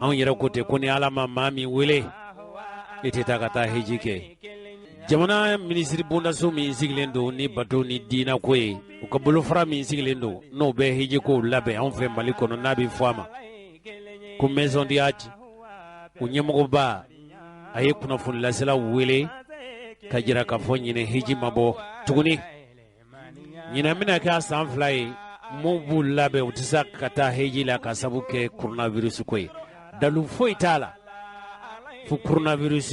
an yɛrɛ ko ten ko ni ala ma maa min wele i tɛ taa ka taa hiji kɛ jamana minisiri bondaso min sigilen don ni bato ni diina ko ye u ka bolofara min sigilen don n'o bɛ hiji kow labɛn anw fɛ mali kɔnɔ n'a bɛ fɔ a ma ko maison du hajj u ɲɛmɔgɔba a ye kunnafonilasela wele ka jira k'a fɔ ɲinɛ hiji ma bɔ tuguni ɲinɛ bɛna kɛ a san 2 ye mun b'u labɛn u tɛ se ka taa hiji la ka sabu kɛ coronavirus ko ye dalu foyi t'a la fo coronavirus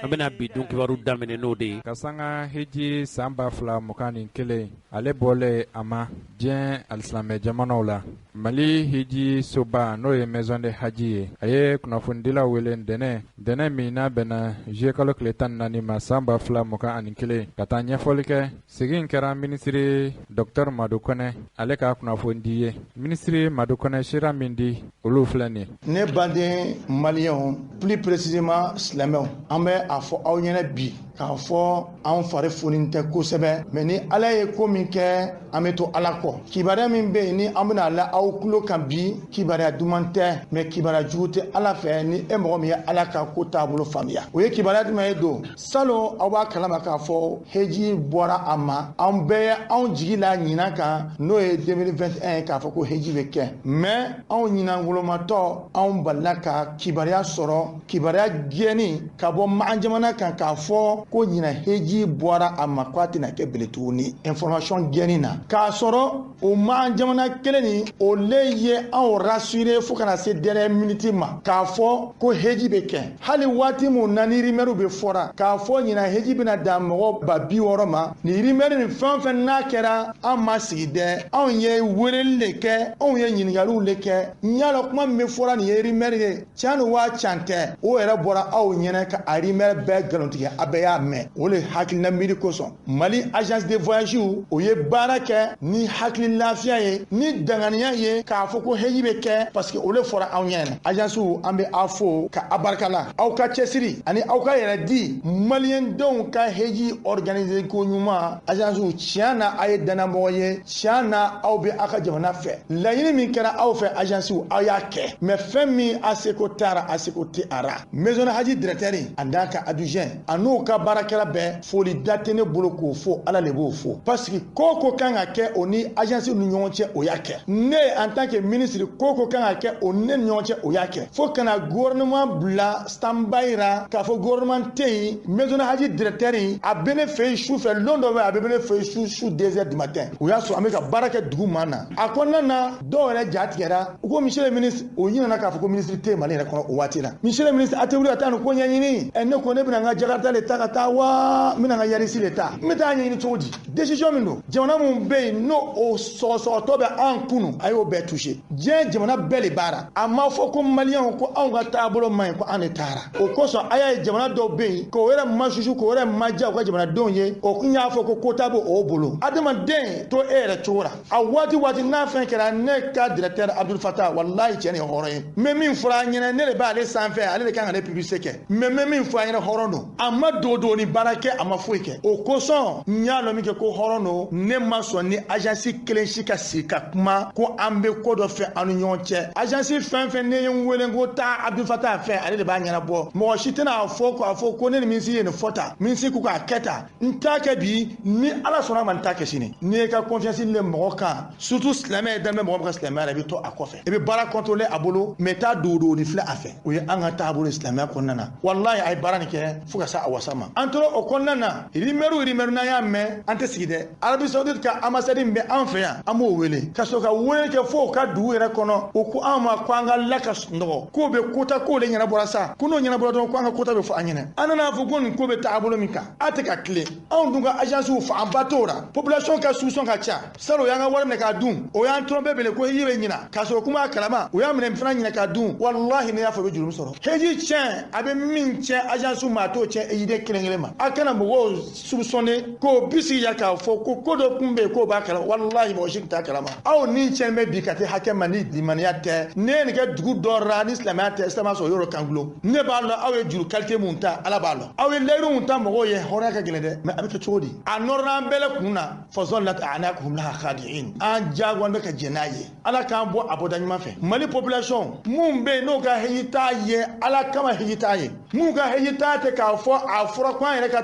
an bɛna bi dun kibaru daminɛ n'o de ye ka sanga hiji san 2021 ale bɔlen a ma diɲɛ alisilamɛ jamanaw la mali hiji soba n'o ye maison de haji ye a ye kunnafonidilaw wele dɛnɛ min n'a bɛnna juillet kalo tile 14 ma san 2021 ka taa ɲɛfɔli kɛ segin kɛra minisiri Dr Madu Kɔnɛ ale ka kunnafoni di ye minisiri Madu Kɔnɛ sira min di olu filɛ nin ne baden maliyɛnw plus précisément silamɛw an bɛ a fɔ aw ɲɛna bi k'a fɔ an fari funin tɛ kosɛbɛ mais ni ala ye ko min kɛ an bɛ to ala kɔ kibaruya min bɛ yen ni an bɛna la aw tulo kan bi kibaruya duman tɛ mais kibaruya jugu tɛ ala fɛ ni e mɔgɔ min ye ala ka ko taabolo faamuya o ye kibaruya jumɛn ye don salon aw b'a kalama k'a fɔ heji bɔra a ma an bɛɛ ye anw jigi la ɲinan kan n'o ye 2021 ye k'a fɔ ko heji bɛ kɛ mais anw ɲinangolomatɔ anw balila ka kibaruya sɔrɔ kibaruya gɛnni ka bɔ Magan jamana kan k'a fɔ ko ɲina heji bɔra a ma ko a tɛna kɛ bele tuguni information gɛnni na k'a sɔrɔ o Magan jamana kelen ni o le ye anw rassuré fo kana se dernière minute ma k'a fɔ ko heji bɛ kɛ hali waati mun na ni rumeur bɛ fɔra k'a fɔ ɲina heji bɛna dan mɔgɔ 60 ma ni rumeur ni fɛn fɛn n'a kɛra an ma sigi dɛ anw ye weleli le kɛ anw ye ɲininkaliw le kɛ n y'a dɔn kuma min bɛ fɔra nin ye rumeur ye tiɲɛ don waa tiɲɛ tɛ o yɛrɛ bɔra aw ɲɛna ka a rumeur bɛɛ nkalontigɛ a bɛɛ y'a mɛn o le hakilina miiri kosɔn Mali agence de voyage o ye baara kɛ ni hakili lafiya ye ni danganiya ye k'a fɔ ko heji bɛ kɛ parce que o le fɔra anw ɲɛna agence an bɛ aw fo ka a barikala aw ka cɛsiri ani aw ka yɛrɛ di maliyɛn denw ka heji organiser ko ɲuman agence tiɲɛ na a ye danamɔgɔ ye tiɲɛ na aw bɛ aw ka jamana fɛ laɲini min kɛra aw fɛ agence aw y'a kɛ mais fɛn min a seko taara a seko tɛ ara maison de haji directeur a n'a ka adjoint a n'u ka baarakɛla bɛɛ foli da tɛ ne bolo k'o fɔ ala le b'o fɔ parce que ko kan ka kɛ o ni agence ni ɲɔgɔn cɛ o y'a kɛ ne en tant que ministre ko kan ka kɛ o ne ni ɲɔgɔn cɛ o y'a kɛ fo kana gouvernement bila standby ra k'a fɔ gouvernement tɛ yen maison de haji directeur a bɛ ne fɛ yen su fɛ lon dɔ bɛ a bɛ ne fɛ yen su 2 heures du matin o y'a sɔrɔ an bɛ ka baara kɛ dugu ma na a kɔnɔna na dɔw yɛrɛ ja tigɛra u ko monsieur le ministre o ɲinana k'a fɔ ko ministre tɛ Mali yɛrɛ kɔnɔ o waati la monsieur le ministre a tɛ wuli ka taa nin ko ɲɛɲini ne ko ne bɛna n ka Jakarta le ta ka taa wa n bɛna n ka Yarisi le ta n bɛ taa ɲɛɲini cogo di décision min don jamana mun bɛ yen n'o o sɔgɔsɔgɔtɔ bɛ an kunu a y'o bɛɛ touché diɲɛ jamana bɛɛ le baara a ma fɔ ko maliyɛnw ko anw ka taabolo man ɲi ko an de taara o kosɔn a y'a ye jamana dɔw bɛ yen k'o yɛrɛ ma susu k'o yɛrɛ ma diya u ka jamanadenw ye o kun y'a fɔ ko kota b'o o bolo adamaden to e yɛrɛ cogo la a waati n'a fɛn kɛra ne ka directeur Abdul Fattah wallahi cɛ nin ye hɔrɔn ye n bɛ min fɔra ɲɛna ne de b'ale sanfɛ ale de kan ka ne publicité kɛ mais n bɛ min fɔ a ɲɛna hɔrɔn don a ma don ni baara kɛ a ma foyi kɛ o kosɔn n y'a dɔn min kɛ ko hɔrɔn don ne ma sɔn ni agence kelen si ka sigi ka kuma ko an bɛ ko dɔ fɛ an ni ɲɔgɔn cɛ agence fɛn fɛn ne ye n wele ko taa Abdul Fattah fɛ ale de b'a ɲɛnabɔ mɔgɔ si tɛna k'a fɔ ko ne ni minisi ye nin fɔ tan minisi ko k'a kɛ tan n t'a kɛ bi ni ala sɔnna ma n t'a kɛ sini n'i ye ka confiance le mɔgɔ kan surtout silamɛ ye danbe mɔgɔ min ka silamɛya la i bɛ to a kɔfɛ i bɛ baara contrôler a bolo mais taa dogo ni filɛ a fɛ o ye an ka taabolo silamɛya kɔnɔna na wallahi a ye baara nin kɛ fo ka se a wasa ma an tora o kɔnɔna na rumeur n'an y'a mɛn an tɛ sigi dɛ Arabie Saoudite ka ambassade bɛ an fɛ yan an b'o wele ka sɔrɔ ka wele kɛ fo ka dugu yɛrɛ kɔnɔ o ko an ma ko an ka la ka sunɔgɔ k'o bɛ kota k'o de ɲɛnabɔra sa ko n'o ɲɛnabɔra dɔrɔn ko an ka kota bɛ fɔ an ɲɛna an nana fɔ ko nin ko bɛ taabolo min kan a tɛ ka tile anw dun ka agence fa an ba t'o la population ka soupçon ka ca salon o y'an ka wari minɛ k'a dun o y'an tɔrɔ bɛɛ bele ko heji bɛ ɲina k'a sɔrɔ kuma kalama o y'a minɛ fana ɲina k'a dun wallahi ne y'a fɔ i bɛ juru sɔrɔ heji tiɲɛ a bɛ min tiɲɛ agence ma a t'o tiɲɛ heji kelen kelen ma a kana mɔgɔw soupçonner ko bisi ya k'a fɔ ko dɔ kun bɛ ko b'a kala wallahi mɔgɔ si t'a kalama aw ni cɛn bɛ bi ka te hakɛ ma ni limaniya tɛ ne ye nin kɛ dugu dɔ ra ni silamɛya tɛ silamɛya sɔrɔ yɔrɔ kan gulo ne b'a lɔ aw ye juru qualité mun ta ala b'a lɔ aw ye layiru mun ta mɔgɔw ye hɔrɔnya ka gɛlɛn dɛ mais a bɛ kɛ cogo di a nɔrɔla an bɛɛ la kun na fazallat a'naquhum laha khadi'in an jagoan bɛ ka jɛn n'a ye ala k'an bɔ a bɔda ɲuman fɛ mali population mun bɛ n'o ka heji t'a ye ala kama heji t'a ye mun ka heji t'a tɛ k'a fɔ a fɔra ko an yɛrɛ ka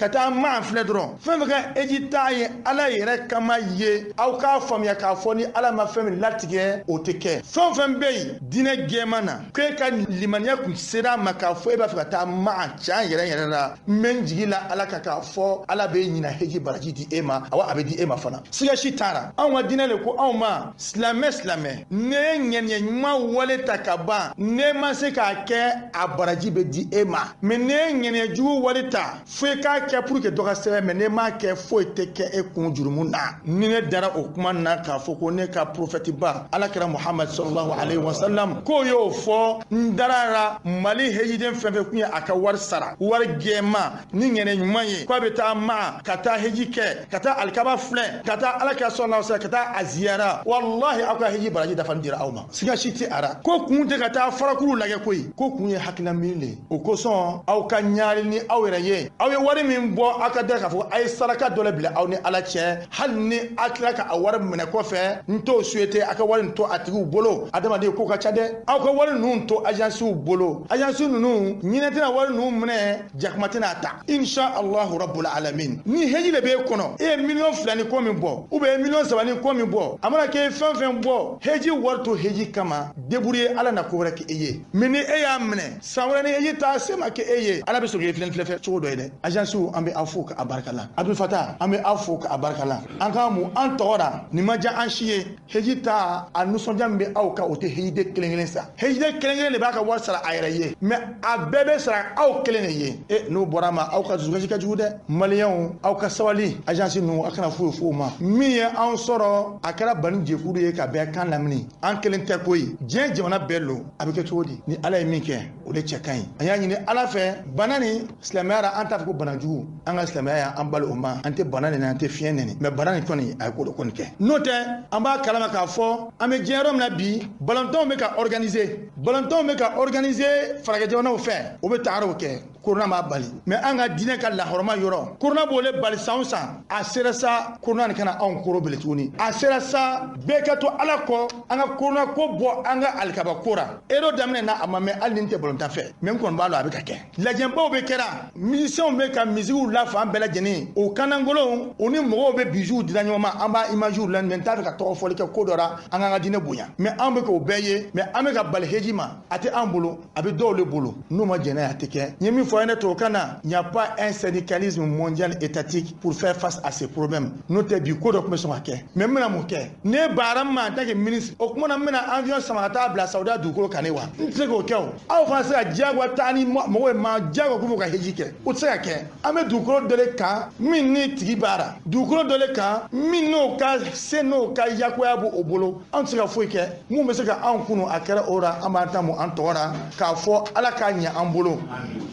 taa maa filɛ dɔrɔn fɛn fɛn ka heji t'a ye ala yɛrɛ kama ye aw k'a faamuya k'a fɔ ni ala ma fɛn min latigɛ o tɛ kɛ fɛn fɛn bɛ yen diinɛ jɛman na k'e ka limaniya kun sera a ma k'a fɔ e b'a fɛ ka taa maa can yɛrɛ la mɛ jigi la ala ka k'a fɔ ala bɛ ɲina heji baraji di e ma awa a bɛ di e ma fana siga si t'a la anw ka diinɛ le ko anw ma silamɛ ne ye ŋɛniɲɛ ɲuman wale ta ka ban ne ma se k'a kɛ a baraji bɛ di e ma mɛ ne ye ŋɛniɲɛ jugu wale ta fo e k'a kɛ pour que dɔ ka sɛbɛn mɛ ne m'a kɛ foyi tɛ kɛ e kun jurumu na ni ne dara o kuma na k'a fɔ ko ne ka prophète ba ala kɛra Muhammad sallallahu alayhi wa sallam k'o y'o fɔ n darara mali hejiden fɛn fɛn kun ye a ka wari sara wari gɛnma ni ŋɛniɲɛ ɲuman ye k'a bɛ taa maa ka taa heji kɛ ka taa alikaba filɛ ka taa ala kɛra sallallahu alayhi wa sallam ka taa a ziyara wallahi aw ka heji baraji dafa dira aw ma siga si tɛ ara ko kun tɛ ka taa farakulu lajɛ koyi ko kun ye hakilina miiri le o kosɔn aw ka ɲaari ni aw yɛrɛ ye aw ye wari min bɔ aw ka da k'a fɔ a ye saraka dɔ la bila aw ni ala cɛ hali ni a tila ka a wari minɛ kɔfɛ n t'o souhaité a ka wari nin to a tigiw bolo adamaden ko ka ca dɛ aw ka wari ninnu to agences bolo agence ninnu ɲinɛ tɛna wari ninnu minɛ jakuma tɛna ta insha allahu rabbul alamin ni heji de b'e kɔnɔ e ye miliyɔn 2 ni kɔ min bɔ ou bien miliyɔn 3 ni kɔ min bɔ a mana kɛ fɛn fɛn bɔ heji wari to heji kama débrouiller ala na ko wɛrɛ kɛ e ye mais ni e y'a minɛ san wɛrɛ ni heji ta se ma kɛ e ye ala bɛ sɔn k'e filɛ fɛ cogo dɔ ye dɛ agence an bɛ aw fo k'a barika la Abdul Fatah an bɛ aw fo k'a barika la an ka mun an tɔgɔ la nin ma diya an si ye heji ta a nisɔndiya min bɛ aw kan o tɛ hejiden kelen sa hejiden kelen de b'a ka wari sara a yɛrɛ ye mais a bɛɛ bɛ sara aw kelen de ye n'o bɔra ma aw ka dusukasi ka jugu dɛ maliyɛnw aw ka sabali agence ninnu aw kana foyi f'o ma min ye an sɔrɔ a kɛra bani jɛkulu ye ka bɛɛ kan lamini an kelen tɛ koyi diɲɛ jamana bɛɛ lo a bɛ kɛ cogo di ni ala ye min kɛ o de cɛ ka ɲi an y'a ɲini ala fɛ bana ni silamɛya la an t'a fɔ ko bana jugu an ka silamɛya y'an balo o ma an tɛ bana nɛni an tɛ fiɲɛ nɛni mais bana nin kɔni a ye ko dɔ kɔni kɛ n'o tɛ an b'a kalama k'a fɔ an bɛ diɲɛ yɔrɔ min na bi balontanw bɛ ka organiser farajɛ jamanaw fɛ o bɛ tagaraw kɛ korona m'a bali mais an ka diinɛ ka lahɔrɔma yɔrɔ korona b'o le bali san o san a sera sa korona nin kana anw koro bele tuguni a sera sa bɛɛ ka to ala kɔ an ka korona ko bɔ an ka alikaba kora ero daminɛ na a ma mɛn hali ni tɛ balontan fɛ mais n kɔni b'a lɔ a bɛ ka kɛ lajɛnbaw bɛ kɛra musiciens bɛ ka musique la fan bɛɛ lajɛlen o kanangolonw o ni mɔgɔw bɛ bijoux dira ɲɔgɔn ma an b'a image la mais n t'a fɛ ka tɔgɔ fɔli kɛ ko dɔ la an k'an ka diinɛ bonya mais an bɛ k'o bɛɛ ye mais an bɛ ka bali heji ma a tɛ an bolo a bɛ dɔw le bolo n'o ma jɛnɛ a tɛ kɛ n ye min fɔ ne to kana il n'y a pas un syndicalisme mondial étatique pour faire face à ces problèmes n'o tɛ bi ko dɔ tun bɛ sɔn ka kɛ mais n bɛna mun kɛ ne baara ma en tant que ministre o kuma na n bɛna avion sama ka taa bila Saudiya dugukolo kan ne wa n tɛ se k'o kɛ o aw fana se ka diyagoya taa ni mɔgɔw ye ma diyagoya k'u fɔ ka heji kɛ o tɛ se ka kɛ an bɛ dugukolo dɔ le kan min ni tigi baara dugukolo dɔ le kan min n'o ka se n'o ka yakuya b'o o bolo an tɛ se ka foyi kɛ mun bɛ se ka anw kunu a kɛra o la an b'an ta mun an tɔgɔ la k'a fɔ ala k'a ɲɛ an bolo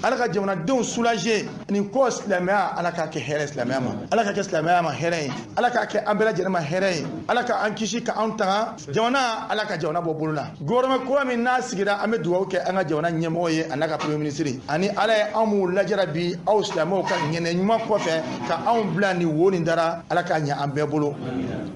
ala ka jamanadenw soulager nin ko silamɛya ala k'a kɛ hɛrɛ silamɛya ma ala k'a kɛ silamɛya ma hɛrɛ ye ala k'a kɛ an bɛɛ lajɛlen ma hɛrɛ ye ala ka an kisi ka an tanga jamana ala ka jamana bɔ bolo la gouvernement kura min n'a sigira an bɛ dugawu kɛ an ka jamana ɲɛmɔgɔ ye a n'a ka premier ministre ani ala ye anw m'u lajara bi aw silamɛw ka ŋɛnɛ ɲuman kɔfɛ ka anw bila ni wo nin dara ala k'a ɲɛ an bɛɛ bolo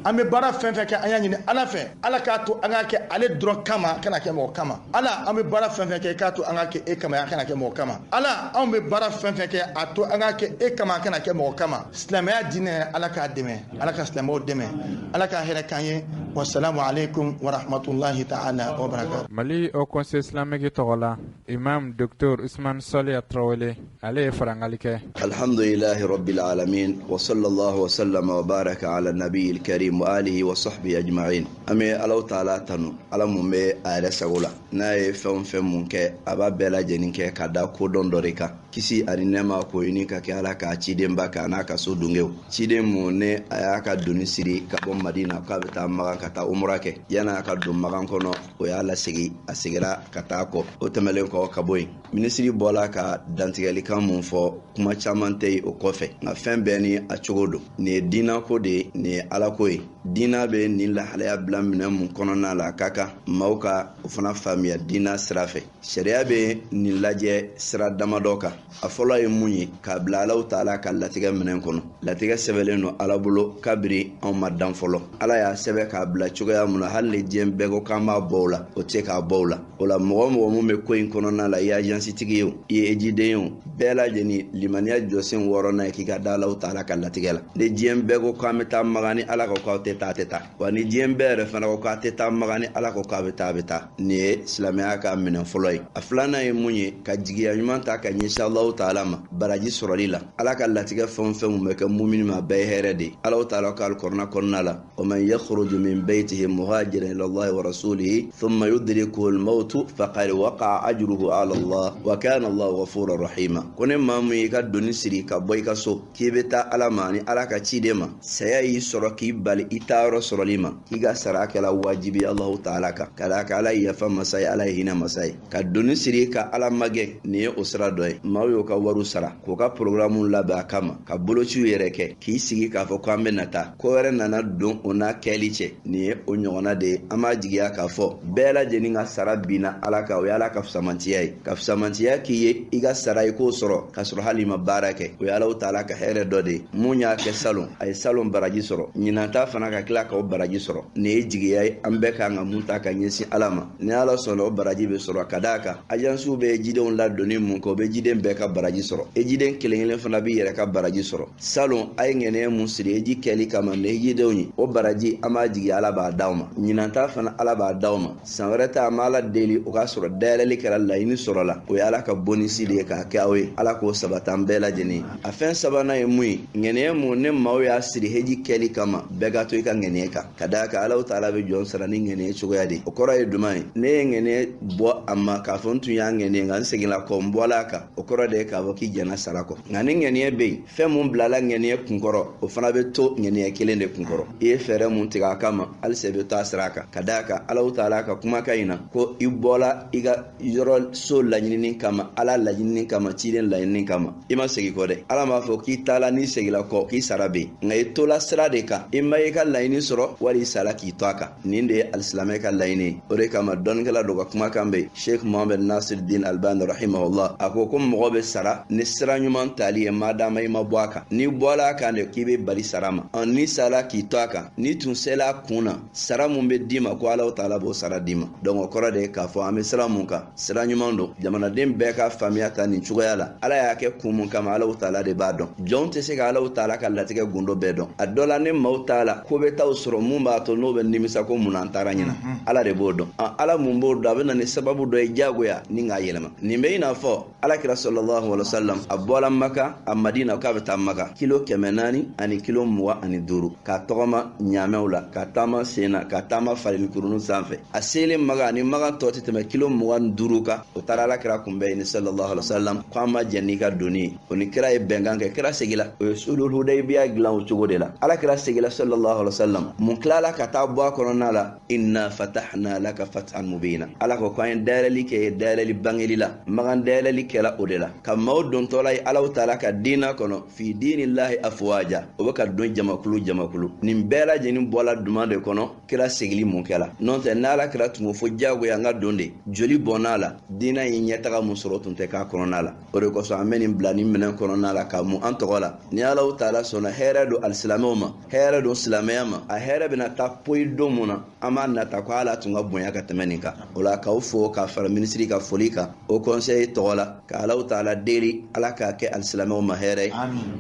an bɛ baara fɛn fɛn kɛ an y'a ɲini ala fɛ ala k'a to an k'a kɛ ale dɔrɔn kama kana kɛ mɔgɔ kama ala an bɛ baara fɛn fɛn kɛ k'a to an k'a kɛ e kama an kana kɛ mɔgɔ kama ala anw bɛ baara fɛn fɛn kɛ a to an k'a kɛ e kama kana kɛ mɔgɔ kama silamɛya diinɛ ala k'a dɛmɛ ala ka silamɛw dɛmɛ ala k'a hɛrɛ k'an ye wasalamu alaikum wa rahmatulahi ta'ala wa barakatuh. Mali au conseil islamique tɔgɔ la imam docteur Ousmane Soliya Traoré ale ye farangali kɛ. Alhamdulillahi rabbil alamin wa sallallahu wa sallama wa baraka ala nabiyil karim wa alihi wa sahbihi ajma'in. An bɛ Alahu taala tanu ala mun bɛ a yɛrɛ sago la n'a ye fɛn o fɛn mun kɛ a b'a bɛɛ lajɛlen kɛ ka da kodɔn dɔ de kan kisi ani nɛɛma ko ɲini ka kɛ ala ka ciden ba kan n'a ka so dunkew ciden mun ne a y'a ka doni siri ka bɔ Madina k'a bɛ taa Magan ka taa umra kɛ yan'a ka don Magan kɔnɔ o y'a lasegi a segira ka taa kɔ o tɛmɛlen kɔ ka bɔ yen minisiri bɔla ka dantigɛli kan mun fɔ kuma caman tɛ o kɔfɛ nka fɛn bɛɛ ni a cogo don nin ye diina ko de ye nin ye ala ko ye diina bɛ nin lahalaya bila minɛ mun kɔnɔna la a ka kan maaw ka o fana faamuya diina sira fɛ sariya bɛ nin lajɛ sira damadɔ kan a fɔlɔ ye mun ye k'a bila Alahu Taala ka latigɛ minɛn kɔnɔ latigɛ sɛbɛnlen don ala bolo kabiri anw ma dan fɔlɔ ala y'a sɛbɛn k'a bila cogoya mun na hali ni diɲɛ bɛɛ ko k'an b'a bɔ o la o tɛ k'a bɔ o la o la mɔgɔ mɔgɔ mun bɛ ko in kɔnɔna la i ye ajansitigi ye o i ye ejiden ye o bɛɛ lajɛlen limaniya jɔsen wɔɔrɔnan ye k'i ka da Alahu Taala ka latigɛ la ni diɲɛ bɛɛ ko k'an bɛ taa maga ni ala ko k'aw tɛ taa a tɛ taa wa ni diɲɛ bɛɛ yɛrɛ fana ko k'a tɛ taa maga ni ala ko k'a bɛ taa a bɛ taa nin ye silamɛya ka minɛn fɔlɔ ye a filanan ye mun ye ka jigiya ɲuman ta ka ɲɛsin Alahu Taala ma baraji sɔrɔli la ala ka latigɛ fɛn o fɛn mun bɛ kɛ mumini ma bɛɛ ye hɛrɛ de ye Alahu Taala ka alikuranɛ kɔnɔna la wa man yakhruju min baytihi muhajiran ila Allahi wa rasulihi thumma yudrikuhu al-mawtu faqad waqa'a ajruhu ala Allah wa kana Allahu ghafuran rahima ko ne maa mun y'i ka doni siri ka bɔ i ka so k'i bɛ taa ala ma ni ala ka ciden ma saya y'i sɔrɔ k'i bali i taa yɔrɔ sɔrɔli ma k'i ka sara kɛla wajibi Alahu Taala kan ka d'a kan ala ye yafa masa ye ala ye hinɛ masa ye ka doni siri ka ala magɛ nin ye o sira dɔ ye maaw y'o ka wariw sara k'o ka programme labɛn a kama ka bolociw yɛrɛ kɛ k'i sigi k'a fɔ k'an bɛ na taa ko wɛrɛ nana don o n'a kɛli cɛ nin ye o ɲɔgɔnna de ye an b'a jigiya k'a fɔ bɛɛ lajɛlen ka sara binna ala kan o ye ala ka fusamantiya ye ka fusamantiya k'i ye i ka sara i k'o sɔrɔ ka sɔrɔ hali ma baara kɛ o ye Alahu Taala ka hɛrɛ dɔ de ye mun y'a kɛ salon a ye salon baraji sɔrɔ ɲinanta fana ka tila k'o baraji sɔrɔ nin ye jigiya ye an bɛɛ kan ka mun ta ka ɲɛsin ala ma ni ala sɔnna o baraji bɛ sɔrɔ ka d'a kan ajansiw bɛ jidenw ladonni mun kɛ o bɛ jiden bɛɛ ka baraji sɔrɔ ejiden kelen kelen fana b'i yɛrɛ ka baraji sɔrɔ salon a ye ŋɛnɛ mun siri eji kɛli kama ni ejidenw ye o baraji an b'a jigi ala b'a d'aw ma ɲinanta fana ala b'a d'aw ma san wɛrɛ ta an b'a ala deli o k'a sɔrɔ dayɛlɛli kɛra laɲini sɔrɔ la o ye ala ka bonisi de ye k'a kɛ aw ye ala k'o sabata an bɛɛ lajɛlen a fɛn sabanan ye mun ye ŋɛnɛ mun ne maaw y'a siri heji kɛli kama bɛɛ ka to i ka ŋɛnɛ kan ka d'a kan Alahu Taala bɛ jɔn sara ni ŋɛnɛ cogoya de o kɔrɔ ye duman ye ne ye ŋɛnɛ bɔ a ma k'a fɔ n tun y'a ŋɛnɛ nka n seginna kɔ n bɔla a kan o kɔrɔ de ye k'a fɔ k'i jɛna sara kɔ nka ni ŋɛnɛ bɛ yen fɛn mun bilala ŋɛnɛ kunkɔrɔ o fana bɛ to ŋɛnɛ kelen de kunkɔrɔ i ye fɛɛrɛ mun tigɛ a kama halisa i bɛ to a sira kan ka d'a kan Alahu Taala ka kumakan in na ko i bɔla i ka yɔrɔ so laɲinini kama ala laɲinini kama ciden laɲinini kama i ma segin kɔ dɛ ala m'a fɔ k'i taala n'i segila kɔ k'i sara bɛ yen nka i tola sira de kan i ma i ka laɲini sɔrɔ wali i sara k'i to a kan nin de ye alisilamɛ ka laɲini ye o de kama dɔnnikɛla dɔ ka kumakan bɛ yen Sheikh Muhammad Nasir Din Albani rahimahullah a ko mɔgɔ bɛ sara ni sira ɲuman tali ye maa dama i ma bɔ a kan n'i bɔla a kan de k'i bɛ bali sara ma n'i sara k'i to a kan n'i tun sela a kun na sara mun bɛ d'i ma ko Alahu Taala b'o sara d'i ma donc o kɔrɔ de ye k'a fɔ an bɛ sira mun kan sira ɲuman don jamanaden bɛɛ ka faamuya ta nin cogoya la ala y'a kɛ kun mun kama Alahu Taala de b'a dɔn jɔnw tɛ se ka Alahu Taala ka latigɛ gundo bɛɛ dɔn a dɔ la ni maaw t'a la ko bɛ taa sɔrɔ mun b'a to n'o bɛ nimisa ko mun an taara ɲina ala de b'o dɔn ala mun b'o dɔn a bɛ na ni sababu dɔ ye diyagoya ni k'a yɛlɛma nin bɛ i n'a fɔ alakira sallallahu alaihi wasallam a bɔla Maka a Madina k'a bɛ taa Maka kilo 400 ani kilo 25 k'a tɔgɔma ɲaamɛw la ka taama sen na ka taama falenkuruni sanfɛ a selen Maka ani Maka tɔ tɛ tɛmɛ kilo 25 kan o taara alakira kunbɛn yen sallallahu alaihi wasallam ko an ma jɛn n'i ka doni ye o ni kira ye bɛnkan kɛ kira segila o ye sulhul hudaybiya dilan o cogo de la alakira segila sallallahu alaihi wasallam mun tilala ka taa bɔ a kɔnɔna la inna fatahna laka fathan mubina ala ko k'an ye dayɛlɛli kɛ dayɛlɛli bangeli la magan dayɛlɛli kɛla o de la ka maaw dontɔla ye Alahu Taala ka diina kɔnɔ fi diinillahi afwaja o bɛ ka don jamakulu nin bɛɛ lajɛlen bɔla duman de kɔnɔ kira segili mun kɛla n'o tɛ n'ala kira tun ko fo diyagoya an ka don de joli bɔnna la diina ye ɲɛtaga mun sɔrɔ tun tɛ k'a kɔnɔna la o de kosɔn an bɛ nin bila nin minɛn kɔnɔna la ka mun an tɔgɔ la ni Alahu Taala sɔnna hɛrɛ don alisilamɛw ma hɛrɛ don silamɛya ma a hɛrɛ bɛna taa poyi don mun na an b'a nata ko ala tun ka bonya ka tɛmɛ nin kan o la k'aw fo k'a fara minisiri ka foli kan o conseil tɔgɔ la ka Alahu Taala deli ala k'a kɛ alisilamɛw ma hɛrɛ ye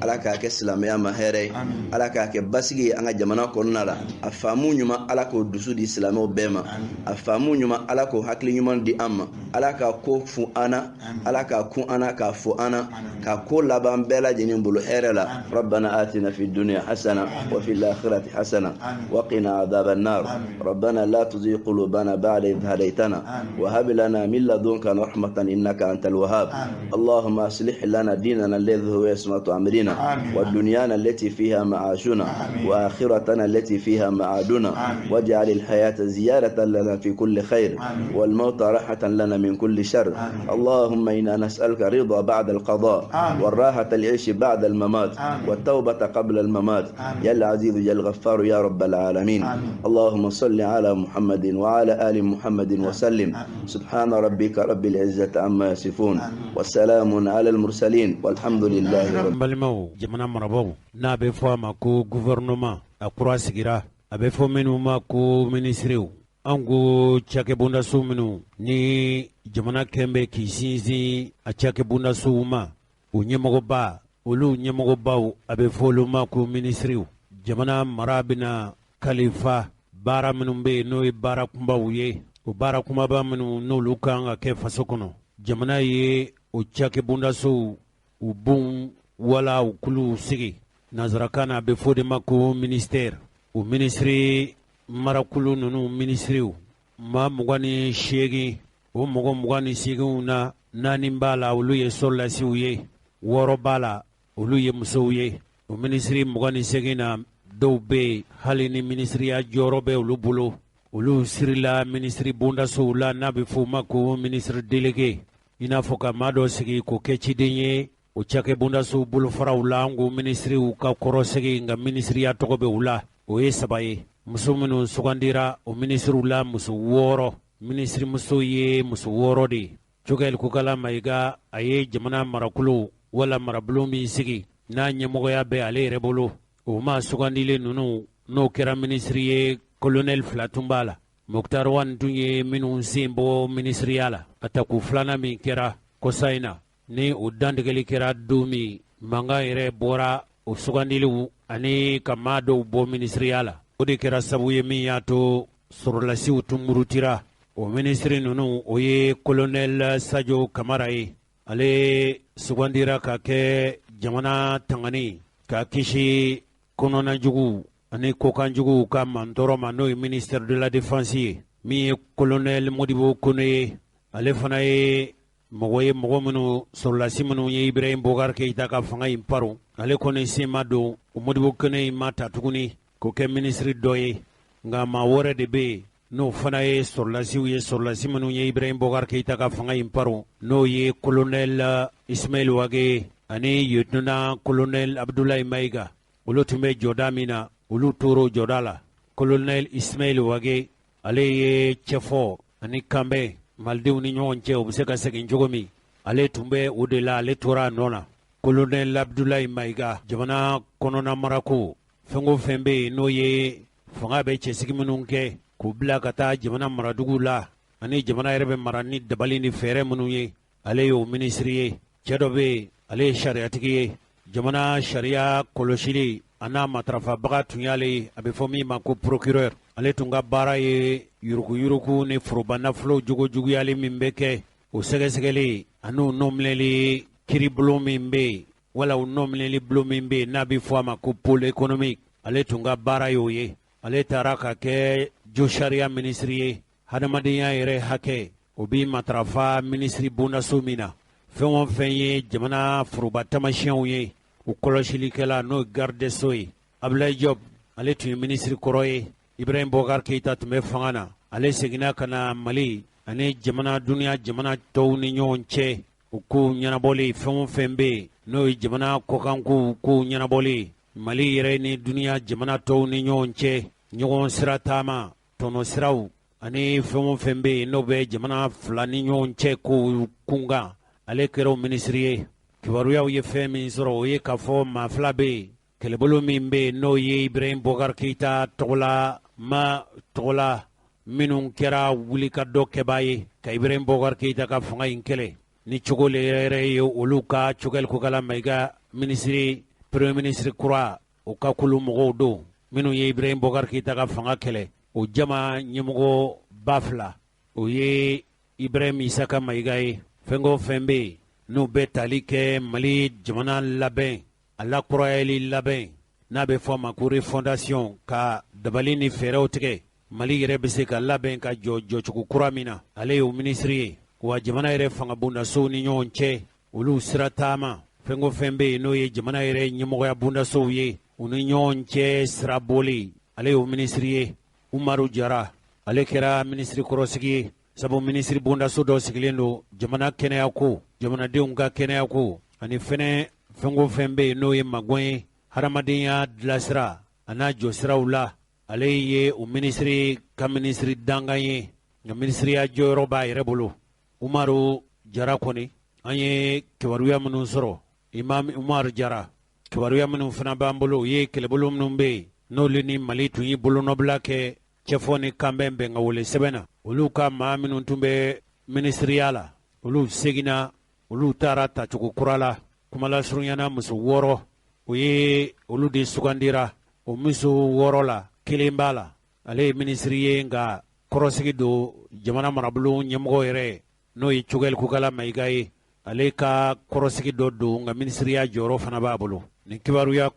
ala k'a kɛ silamɛya ma hɛrɛ ye ala k'a kɛ basigi ye an ka jamana kɔnɔna la a faamu ɲuman ala k'o dusu di silamɛw bɛɛ ma a faamu ɲuman ala k'o hakili ɲuman di an ma ala k'a ko fu an na ala k'a kun an na k'a fo an na k'a ko laban bɛɛ lajɛlen bolo hɛrɛ la rabbana atina fi dunya hasana wa fil akhirati hasana wa qina adhaban nar rabbana la tuzigh qulubana ba'da idh hadaytana wa hab lana min ladunka rahmatan innaka antal wahhab allahumma aslih lana dinana alladhi huwa ismatu amrina wa dunyana allati fiha ma'ashuna wa akhiratana allati fiha ma'aduna waj'al al-hayata ziyadatan lana fi kulli khair wal mauta rahatan lana min kulli shar allahumma inna nas'aluka ridha بعد القضاء والراحة العيش بعد الممات والتوبة قبل الممات يا العزيز يا الغفار يا رب العالمين. اللهم صل على محمد وعلى آل محمد وسلم. سبحان ربك رب العزة عما يصفون والسلام على المرسلين والحمد لله رب العالمين. جمنا مربو نابي فما كو gouvernement akura sigira abe fo menu ma ko ministriw ango chake bunda su menu ni jamana kembe kisinzi a chake bunda su ma o nyemogo ba olu nyemogo baw abe fo lu ma ko ministriw jamana marabina khalifa bara menu be no bara kumba uye o bara kuma ba menu no lukanga ke faso kono jamana ye o chake bunda su ubun wala ukulu sigi nazarakana be fo de ma ko ministère o ministre marakulu nunu ministriw ma mugani shegi o mugo mugani shegi na nani bala olu ye solasi uye woro bala olu ye muso uye o ministri mugani shegi na dobe hali ni ministri ya jorobe olu bulo olu sirila ministri bunda soula na be fo mako ministre délégué ina foka mado sigi ko kechidenye o chake bunda so bulo fara ulangu ministri u ka korosegi nga ministri ya togobe ula o ye sabaye muso minnu sugandira o minisiriw la muso wɔɔrɔ minisiri muso ye muso wɔɔrɔ de cogoyali kukala mayiga a ye jamana marakulu wala marabolo min sigi n'a ɲɛmɔgɔya bɛ ale yɛrɛ bolo o ma sugandilen ninnu n'o kɛra minisiri ye kolonɛli fila tun b'a la muktar wan tun ye minnu sen bɔ minisiriya la a taku filanan min kɛra kɔsa in na ni o dantigɛli kɛra don min mankan yɛrɛ bɔra o sugandiliw ani ka maa dɔw bɔ minisiriya la o de kɛra sabu ye min y'a to sɔrɔlasiw tun murutira o minisiri ninnu o ye kolonɛl sajo kamara ye ale sugandira ka kɛ jamana tangani ka kisi kɔnɔnajugu ani kokanjugu ka mantɔrɔ ma n'o ye ministère de la défense ye min ye kolonɛl modibo kone ye ale fana ye mɔgɔ ye mɔgɔ minnu sɔrɔlasi minnu ye ibrahim bokar keyita ka fanga in paro ale kɔni sen ma don o modibo kone in ma ta tuguni ko kɛ minisiri dɔ ye nka maa wɛrɛ de bɛ yen n'o fana ye sɔrɔlasiw ye sɔrɔlasi minnu ye ibrahim bokar keyita ka fanga in paro n'o ye kolonɛl ismail wage ani lieutenant kolonɛl abdulayi mayiga olu tun bɛ jɔda min na olu tora jɔda la kolonɛl ismail wage ale ye cɛfɔ ani kanbɛn malidenw ni ɲɔgɔn cɛ o bɛ se ka segin cogo min ale tun bɛ o de la ale tora a nɔ na kolonɛl abdulayi mayiga jamana kɔnɔna marako fɛn o fɛn bɛ yen n'o ye fanga bɛ cɛsigi minnu kɛ k'u bila ka taa jamana maradugu la ani jamana yɛrɛ bɛ mara ni dabali ni fɛɛrɛ minnu ye ale ye o minisiri ye cɛ dɔ bɛ yen ale ye sariyatigi ye jamana sariya kɔlɔsili a n'a matarafabaga tun y'ale ye a bɛ fɔ min ma ko procureur ale tun ka baara ye yuruguyurugu ni foroba nafolo jugujuguyali min bɛ kɛ o sɛgɛsɛgɛli ani o nɔminɛli kiribulon min bɛ yen wala o nɔminɛli bulon min bɛ yen n'a bɛ fɔ a ma ko pôle économique ale tun ka baara y'o ye ale taara ka kɛ jo sariya minisiri ye hadamadenya yɛrɛ hakɛ o bɛ matarafa minisiri bondaso min na fɛn o fɛn ye jamana foroba tamasiyɛnw ye o kɔlɔsilikɛla n'o ye gardeso ye abulayi job ale tun ye minisiri kɔrɔ ye ibrahim bokar keyita tun bɛ fanga na ale seginna ka na mali ani jamana duniya jamana tɔw ni ɲɔgɔn cɛ o kow ɲɛnabɔli fɛn o fɛn bɛ yen n'o ye jamana kɔkankow kow ɲɛnabɔli mali yɛrɛ ni duniya jamana tɔw ni ɲɔgɔn cɛ ɲɔgɔn sira taama tɔnɔ siraw ani fɛn o fɛn bɛ yen n'o bɛ jamana fila ni ɲɔgɔn cɛ kow kunkan ale kɛra o minisiri ye kibaruyaw ye fɛn min sɔrɔ o ye k'a fɔ maa fila bɛ yen kɛlɛbolo min bɛ yen n'o ye ibrahim bokar keyita tɔgɔla ma tɔgɔla minnu kɛra wulikajɔ kɛbaa ye ka ibrahim bokar keyita ka fanga in kɛlɛ ni cogo le yɛrɛ ye olu ka cogɛli kokala mayiga minisiri premier ministre kura o ka kulu mɔgɔw don minnu ye ibrahim bokar keyita ka fanga kɛlɛ o jama ɲɛmɔgɔ ba fila o ye ibrahim isaka mayiga ye fɛn o fɛn bɛ yen n'u bɛ tali kɛ mali jamana labɛn a lakɔrɔyali labɛn n'a bɛ fɔ a ma ko refondation ka dabali ni fɛɛrɛw tigɛ mali yɛrɛ bɛ se ka labɛn ka jɔ jɔcogo kura min na ale ye o minisiri ye wa jamana yɛrɛ fanga bondasow ni ɲɔgɔn cɛ olu sira taama fɛn o fɛn bɛ yen n'o ye jamana yɛrɛ ɲɛmɔgɔya bondasow ye u ni ɲɔgɔn cɛ sira bɔli ale ye o minisiri ye umaru jara ale kɛra minisiri kɔrɔsigi ye sabu ministre bundaso dɔ sigilen don jamana kɛnɛya ko jamanadenw ka kɛnɛya ko ani fɛnɛ fɛnko fɛn bɛ yen n'o ye magɔn ye hadamadenya dilasira a n'a jɔsiraw la ale ye o ministre ka ministre dangan ye nka ministeriya jɔyɔrɔ b'a yɛrɛ bolo umaru jara kɔni an ye kibaruya minnu sɔrɔ imam umaru jara kibaruya minnu fana b'an bolo o ye kɛlɛbolo minnu bɛ yen n'olu ni mali tun ye bolonɔbila kɛ cɛfɔ ni kanbɛn bɛn ka wele sɛbɛn na olu ka maa minnu tun bɛ ministeriya la olu seginna olu taara tacogo kura la kumalasurunyana muso 6 o ye olu de sugandira o muso 6 la kelen b'a la ale ye ministre ye nka kɔrɔsigi don jamana marabolo ɲɛmɔgɔ yɛrɛ n'o ye Cogɛl Kukala Mayiga ye ale ka kɔrɔsigi dɔ don nka ministeriya jɔyɔrɔ fana b'a bolo nin kibaruya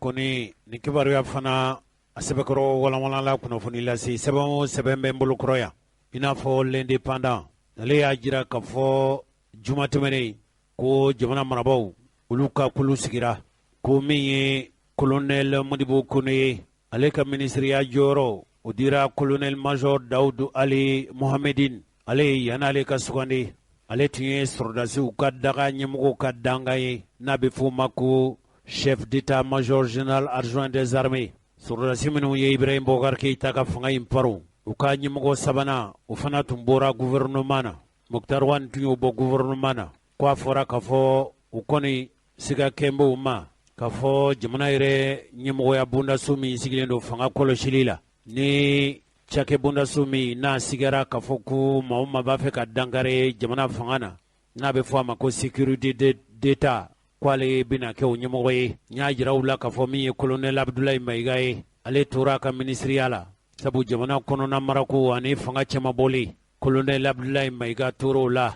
fana a sɛbɛkɔrɔ walanwalanla kunnafoni lase sɛbɛn o sɛbɛn bɛ n bolo kɔrɔ yan i n'a fɔ l'indépendant ale y'a jira k'a fɔ juma tɛmɛnen ko jamana marabaaw olu ka kulu sigira ko min ye colonel Modibo Kone ye ale ka ministeriya jɔyɔrɔ o dira colonel major Dawudu Ali Mohamedine ale ye yan'ale ka sugandi ale tun ye sɔrɔdasiw ka daga ɲɛmɔgɔw ka dangan ye n'a bɛ f'o ma ko chef d'état major général adjoint des armées sɔrɔdasi minnu ye Ibrahim Bokar Keita ka fanga in paro u ka ɲɛmɔgɔ sabanan o fana tun bɔra gouvernement na Muktar Wan tun y'o bɔ gouvernement na ko a fɔra k'a fɔ u kɔni siga kɛnbɛw ma k'a fɔ jamana yɛrɛ ɲɛmɔgɔya bondaso min sigilen don fanga kɔlɔsili la ni cakɛ bondaso min n'a sigara k'a fɔ ko maa o maa b'a fɛ ka dankari jamana fanga na n'a bɛ fɔ a ma ko sécurité d'état k'ale bɛna kɛ o ɲɛmɔgɔ ye n y'a jira u la k'a fɔ min ye colonel Abdulayi Mayiga ye ale tora a ka ministeriya la sabu jamana kɔnɔna marako ani fanga cɛman bɔli colonel Abdulayi Mayiga tora o la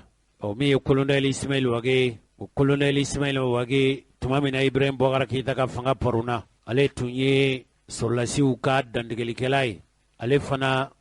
min ye colonel Ismail Wage o colonel Ismail Wage tuma min na Ibrahim Bokar Keita ka fanga paruna ale tun ye sɔrɔdasiw ka dandegelikɛla ye ale fana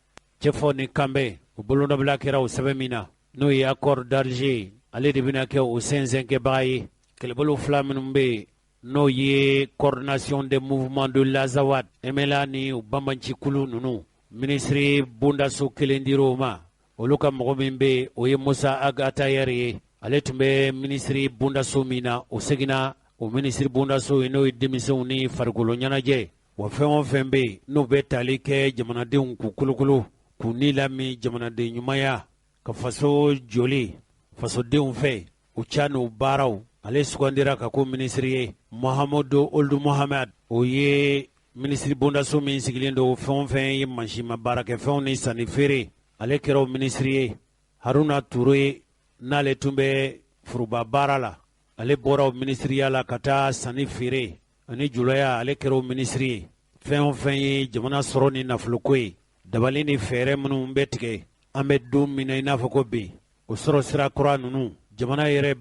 cɛfɔ ni kanbɛn o bolonɔbila kɛra o sɛbɛn min na n'o ye accord d'Alger ale de bɛna kɛ o sɛnsɛnkɛbaga ye kɛlɛbolo 2 minnu bɛ yen n'o ye coordination des mouvements de l'Azawad MLA ni o banbanci kulu ninnu ministre bondaso kelen dir'o ma olu ka mɔgɔ min bɛ yen o ye Musa Agatayɛr ye ale tun bɛ ministre bondaso min na o seginna o ministre bondaso ye n'o ye denmisɛnw ni farikolo ɲɛnajɛ wa fɛn o fɛn bɛ yen n'o bɛ tali kɛ jamanadenw k'u kolokolo k'u ni lami jamanaden ɲumanya ka faso joli fasodenw fɛ u ca n'u baaraw ale sugandira ka ko ministre ye Mahamadou Ould Mohamed o ye ministre bondaso min sigilen don fɛn o fɛn ye mansinma baarakɛfɛnw ni sanni feere ale kɛra o ministre ye Haruna Toure n'ale tun bɛ furuba baara la ale bɔra o ministeriya la ka taa sanni feere ani julaya ale kɛra o ministre ye fɛn o fɛn ye jamana sɔrɔ ni nafoloko ye dabali ni fɛɛrɛ minnu bɛ tigɛ an bɛ don min na i n'a fɔ ko bi o sɔrɔ sira kura ninnu jamana yɛrɛ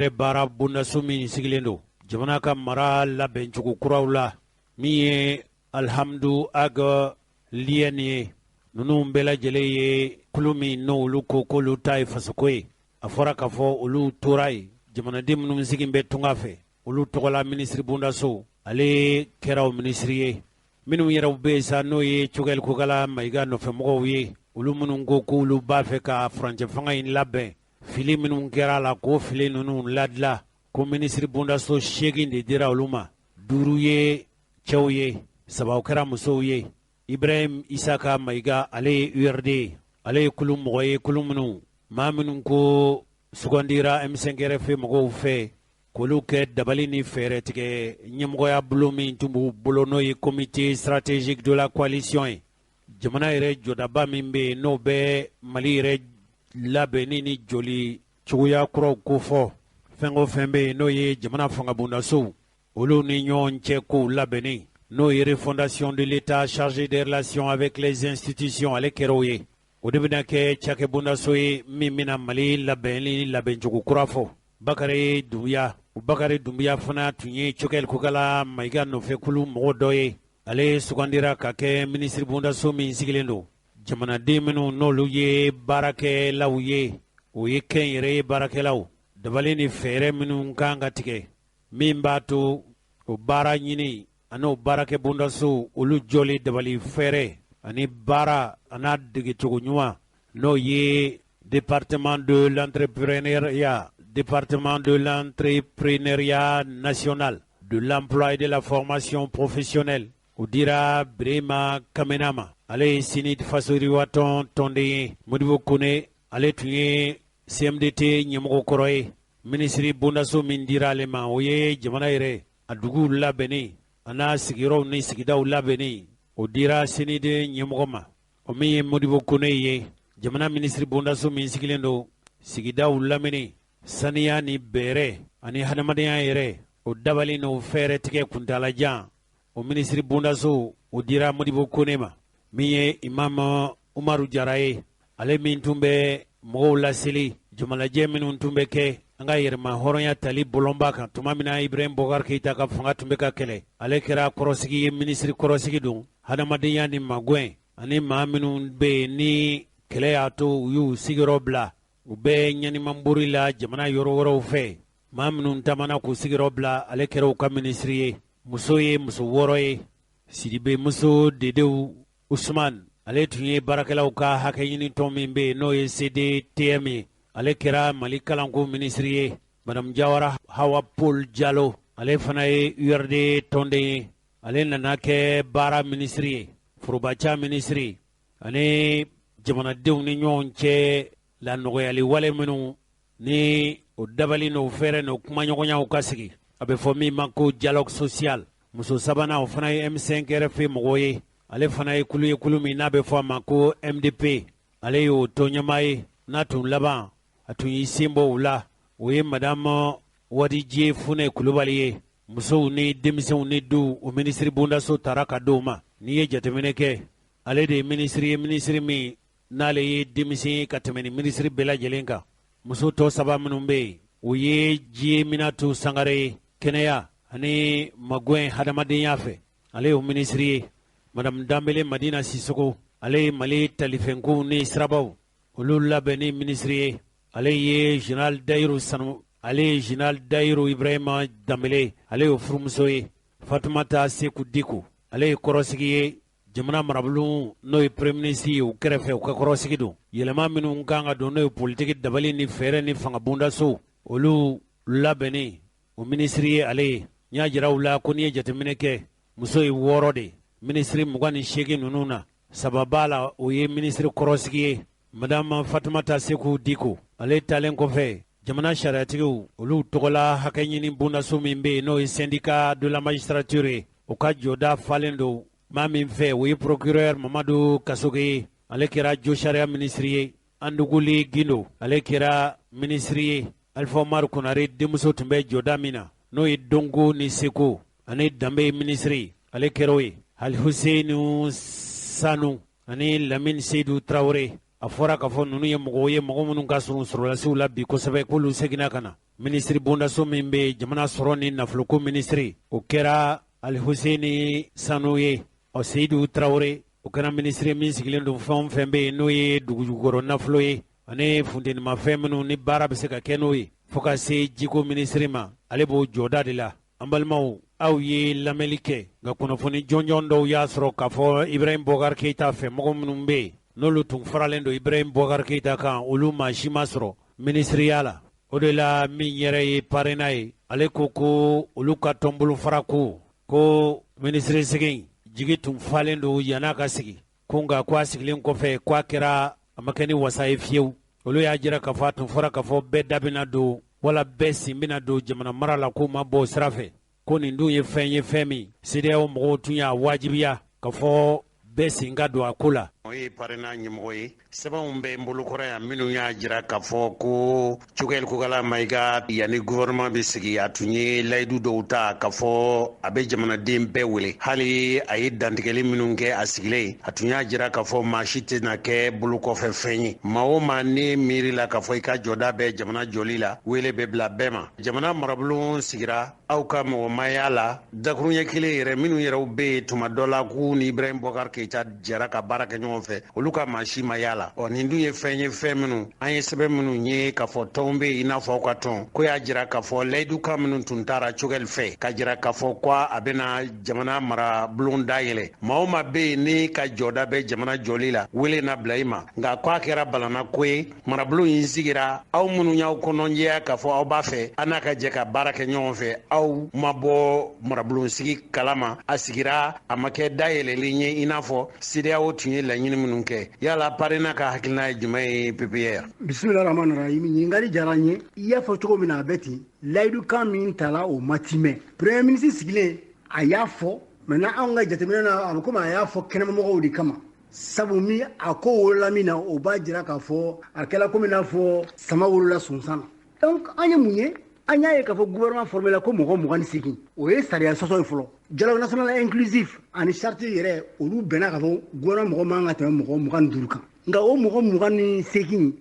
baara bondaso min sigilen don jamana ka mara labɛncogo kuraw la min ye Alhamdu Ag Lien ye ninnu bɛɛ lajɛlen ye kulu min n'olu ko k'olu ta ye fasoko ye a fɔra k'a fɔ olu tora ye jamanaden minnu sigin bɛ tunga fɛ olu tɔgɔla ministre bondaso ale kɛra o ministre ye minnu yɛrɛw bɛ yen sa n'o ye Cogɛl Kukala Mayiga nɔfɛmɔgɔw ye olu minnu ko k'olu b'a fɛ ka furancɛ fanga in labɛn fili minnu kɛra a la k'o fili ninnu ladila ko ministre bondaso 8 de dira olu ma 5 ye cɛw ye 3 kɛra musow ye Ibrahim Isaka Mayiga ale ye URD ale ye kulu mɔgɔ ye kulu minnu maa minnu ko sugandira M5 RFI mɔgɔw fɛ k'olu kɛ dabali ni fɛɛrɛ tigɛ ɲɛmɔgɔya bolo min tun b'u bolo n'o ye comité stratégique de la coalition ye jamana yɛrɛ jɔdaba min bɛ yen n'o bɛ Mali yɛrɛ labɛnni ni joli cogoya kuraw ko fɔ fɛn o fɛn bɛ yen n'o ye jamana fanga bondasow olu ni ɲɔgɔn cɛ kow labɛnni n'o ye refondation de l'État chargé des relations avec les institutions ale kɛra o ye o de bɛna kɛ cakɛ bondaso ye min bɛna Mali labɛnni labɛncogo kura fɔ Bakari Dumbuya fana tun ye Cogɛl Kukala Mayiga nɔfɛkulu mɔgɔ dɔ ye ale sugandira ka kɛ ministre bondaso min sigilen don jamanaden minnu n'olu ye baarakɛlaw ye o ye kɛnyɛrɛ ye baarakɛlaw dabali ni fɛɛrɛ minnu kan ka tigɛ min b'a to o baara ɲini ani o baarakɛ bondaso olu jɔli dabali fɛɛrɛ ani baara a n'a degecogo ɲuman n'o ye département de l'entrepreneuriat national, de l'emploi et de la formation professionnelle. O dira Brema Kamenama. Ale sinit fasori waton tonde Modibo Kone. Ale tunye CMDT nyemoko koroye. Ministri Bundaso min dira ale ma. Oye jamana ere. Adugu labeni. Ana sigiro ni sigidaw labeni. O dira sinit nyemoko ma. O mi Modibo Kone ye. Jamana ministri Bundaso min sigilendo. Sigidaw lameni. Saniya ni bere. Ani hadamadenya ere. O dabali no fere tige kuntala jan. O ministri Bundaso o dira Modibo Kone ma. Miye Imam Umaru Jaraye. Ale min tumbe mɔgɔw laseli jumalajɛ minnu tun bɛ kɛ an ka yɛrɛma hɔrɔnya tali bɔlɔnba kan tuma min na Ibrahim Bokar Keita ka fanga tun bɛ ka kɛlɛ. Ale kɛra kɔrɔsigi ye, ministri kɔrɔsigi don. Hadamadenya ni magwɛn ani maa minnu bɛ yen ni kɛlɛ y'a to u y'u sigiyɔrɔ bila. U bɛ ɲanimanbori la jamana yɔrɔ wɛrɛw fɛ. Maa minnu taamana k'u sigiyɔrɔ bila ale kɛra u ka ministri ye. Muso ye muso 6 ye. Sidibe muso Dedew Usman. Ale tun ye baarakɛlaw ka hakɛ ɲini tɔn min bɛ yen n'o ye CDTM ye. Ale kɛra Mali kalanko ministri ye. Madame Jawara Hawa Paul Jalo. Ale fana ye URD tɔnden ye. Ale nana kɛ baara ministri ye. Forobaca ministri. Ani jamanadenw ni ɲɔgɔn cɛ la nɔgɔyali wale minnu ni o dabali n'o fɛrɛ n'o kumaɲɔgɔnyaw ka sigi. A bɛ fɔ min ma ko dialogue social. Muso sabanan o fana ye M5 RFI mɔgɔ ye. Ale fana ye kulu min n'a bɛ fɔ a ma ko MDP. Ale y'o tɔnɲɛmaa ye. N'a tun laban a tun y'i sen bɔ u la. O ye Madame Wadijie Fune Kulubali ye. Musow ni denmisɛnw ni du o ministri Bundaso taara ka d'o ma. N'i ye jateminɛ kɛ ale de ye ministri ye, ministri min n'ale ye denmisɛn ye ka tɛmɛ ni ministri bɛɛ lajɛlen kan. Muso tɔ 3 minnu bɛ yen o ye Jie Minatu Sangare ye, kɛnɛya ani magwɛn hadamadenya fɛ. Ale y'o ministri ye. Madame Dambele Madina Sisoko. Ale ye Mali talifɛnkow ni sirabaw olu labɛn ni ministri ye. Ale ye Général Dayiru Sanu. Ale ye Général Dayiru Ibrahima Dambele. Ale y'o furumuso ye. Fatumata Seku Diko. Ale ye kɔrɔsigi ye. Jamana marabolo n'o ye premier ministre ye u kɛrɛfɛ u ka kɔrɔsigi don. Yɛlɛma minnu kan ka don n'o ye politique dabali ni fɛɛrɛ ni fanga bundaso olu labɛnni o ministri ye ale ye. N y'a jira u la ko n'i ye jateminɛ kɛ muso ye 6 de. Ministri 28 ninnu na 3 b'a la o ye ministri kɔrɔsigi ye. Madame Fatumata Seku Diko. Ale talen kɔfɛ jamana sariyatigiw olu tɔgɔla hakɛ ɲini bundaso min bɛ yen n'o ye syndicat de la magistrature ye. O ka jɔda falen don maa min fɛ o ye procureur Mamadu Kasoge ye. Ale kɛra jo sariya ministri ye. Anduguli Gindo. Ale kɛra ministri ye. Alpha Omar Konare denmuso tun bɛ jɔda min na n'o ye Dongo ni Seko ani Danbe ministri. Ale kɛra o ye. Ali Husseinu Sanu ani Lamine Seydou Traoré. A fɔra k'a fɔ ninnu ye mɔgɔw ye mɔgɔ minnu ka surun sɔrɔlasiw la bi kosɛbɛ k'olu seginna ka na. Ministri Bundaso min bɛ jamana sɔrɔ ni nafoloko ministri o kɛra Ali Husseini Sanu ye. Ɔ Seydou Traoré o kɛra ministri min sigilen don fɛn o fɛn bɛ yen n'o ye dugujukɔrɔ nafolo ye ani funtenimafɛn minnu ni baara bɛ se ka kɛ n'o ye fo ka se jiko ministri ma. Ale b'o jɔda de la. An balimaw aw ye lamɛnli kɛ nka kunnafoni jɔnjɔn dɔw y'a sɔrɔ k'a fɔ Ibrahim Bokar Keita fɛ mɔgɔ minnu bɛ yen n'olu tun faralen don Ibrahim Bokar Keita kan olu maa si ma sɔrɔ ministriya la. O de la min yɛrɛ ye parena ye ale ko olu ka tɔnbolo fara ko ministri sigi jigi tun falen don yan'a ka sigi ko nka ko a sigilen kɔfɛ ko a kɛra a ma kɛ ni wasa ye fiyewu. Olu y'a jira k'a fɔ a tun fɔra k'a fɔ bɛɛ da bɛna don wala bɛɛ sen bɛna don jamana mara la k'o ma bɔ o sira fɛ. Ko nin dun ye fɛn ye fɛn min CEDEAO mɔgɔw tun y'a wajibiya ka fɔ bɛɛ sen ka don a ko la. O ye parena ɲɛmɔgɔ ye. Sɛbɛnw bɛ n bolo kɔrɔ yan minnu y'a jira k'a fɔ ko Cogɛl Kokala Mayiga yanni gouvernement bɛ sigi a tun ye layidu dɔw ta k'a fɔ a bɛ jamanaden bɛɛ wele. Hali a ye dantigɛli minnu kɛ a sigilen a tun y'a jira k'a fɔ maa si tɛna kɛ bolo kɔfɛ fɛn ye. Maa o maa ne miiri la k'a fɔ i ka jɔda bɛ jamana jɔli la wele bɛ bila bɛɛ ma. Jamana marabolo sigira aw ka mɔgɔmaya la dakuruɲɛ kelen yɛrɛ minnu yɛrɛw bɛ yen tuma dɔ la k'u ni Ibrahim Bokar Keita jɛra ka baara kɛ ɲɔgɔn ɲɔgɔn fɛ olu ka maa si ma yala nin dun ye fɛn minnu an ye sɛbɛn minnu ye k'a fɔ tɔn bɛ i n'a fɔ aw ka tɔn ko y'a jira k'a fɔ layidukan minnu tun taara cogɛli fɛ ka jira k'a fɔ ko a bɛna jamana marabulon dayɛlɛ maa o maa bɛ yen ni ka jɔda bɛ jamana jɔli la wele na bila i ma nka ko a kɛra balana ko ye marabulon in sigira aw minnu y'aw kɔnɔjɛya k'a fɔ aw b'a fɛ an n'a ka jɛ ka baara kɛ ɲɔgɔn fɛ aw ma bɔ marabulon sigi kalama a sigira a ma kɛ dayɛlɛlen ye i n'a fɔ CEDEAO tun ye laɲini minnu kɛ yala parena ka hakilina ye jumɛn ye PPR bismillah rahman rahim ɲininkali diyara n ye i y'a fɔ cogo min na a bɛ ten layidukan min tala o ma timɛ premier ministre sigilen a y'a fɔ maintenant anw ka jateminɛ na a bɛ komi a y'a fɔ kɛnɛmamɔgɔw de kama sabu min a ko wolola min na o b'a jira k'a fɔ a kɛla komi n'a fɔ sama wolola sonsan na donc an ye mun ye an y'a ye k'a fɔ gouvernement formé la ko mɔgɔ 28 o ye sariya sɔsɔ ye fɔlɔ dialogue national inclusif ani charte yɛrɛ olu bɛnna k'a fɔ gouvernement mɔgɔ man ka tɛmɛ mɔgɔ 25 kan nka o mɔgɔ 28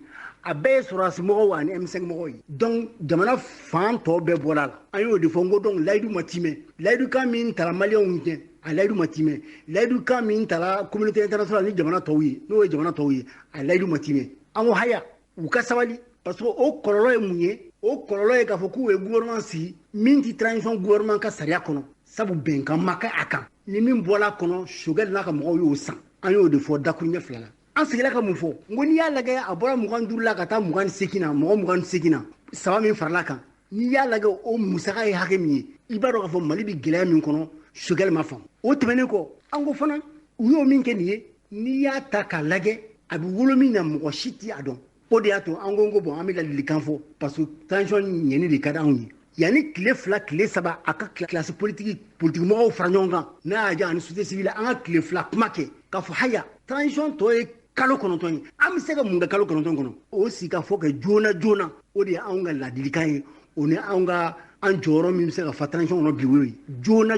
a bɛɛ ye sɔrɔdasi mɔgɔw ani M5 mɔgɔw ye donc jamana fan tɔ bɛɛ bɔra la an y'o de fɔ n ko donc layidu ma timɛ layidukan min tala maliyɛnw ɲɛ a layidu ma timɛ layidukan min tala communauté internationale ni jamana tɔw ye n'o ye jamana tɔw ye a layidu ma timɛ an ko haya u ka sabali parce que o kɔlɔlɔ ye mun ye o kɔlɔlɔ ye k'a fɔ k'u ye gouvernement sigi min ti transition gouvernement ka sariya kɔnɔ sabu bɛnkan ma kɛ a kan ni min bɔla a kɔnɔ Sogɛli n'a ka mɔgɔw y'o san an y'o de fɔ dakuru ɲɛ 2 la an sigila ka mun fɔ n ko n'i y'a lajɛ a bɔra 25 la ka taa 28 na mɔgɔ 28 na saba min farala kan n'i y'a lajɛ o musaka ye hakɛ min ye i b'a dɔn k'a fɔ Mali bɛ gɛlɛya min kɔnɔ Sogɛli ma faamu o tɛmɛnen kɔ an ko fana u y'o min kɛ nin ye n'i y'a ta k'a lajɛ a bɛ wolo min na mɔgɔ si tɛ a dɔn o de y'a to an ko bon an bɛ ladilikan fɔ parce que tension ɲɛni de ka di anw ye yanni tile 2 tile 3 a ka classe politique mɔgɔw fara ɲɔgɔn kan n'a y'a diya ani société civile an ka tile 2 kuma kɛ k'a fɔ haya transition tɔ ye kalo 9 ye an bɛ se ka mun kɛ kalo 9 kɔnɔ o sigi ka fɔ kɛ joona o de ye anw ka ladilikan ye o ni anw ka an jɔyɔrɔ min bɛ se ka fa transition kɔnɔ bi o ye joona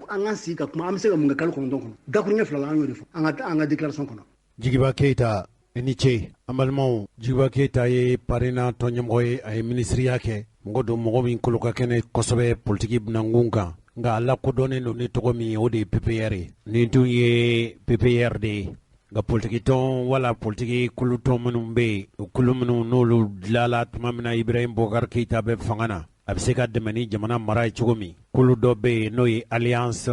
an ka sigi ka kuma an bɛ se ka mun kɛ kalo 9 kɔnɔ dakuru ɲɛ 2 la an y'o de fɔ an ka déclaration kɔnɔ. Jigiba Keita i ni ce an balimaw Jigiba Keita ye parena tɔnɲɛmɔgɔ ye a ye minisiriya kɛ mɔgɔ don mɔgɔ min kolo ka kɛnɛ kosɛbɛ politiki binankun kan nka a lakodɔnnen don ni tɔgɔ min ye o de ye PPR ye nin tun ye PPR de ye nka politiki tɔn wala politiki kulu tɔn minnu bɛ yen o kulu minnu n'olu dilanla tuma min na Ibrahim Boubacar Keita bɛ fanga na a bɛ se ka dɛmɛ ni jamana mara ye cogo min kulu dɔ bɛ yen n'o ye Alliance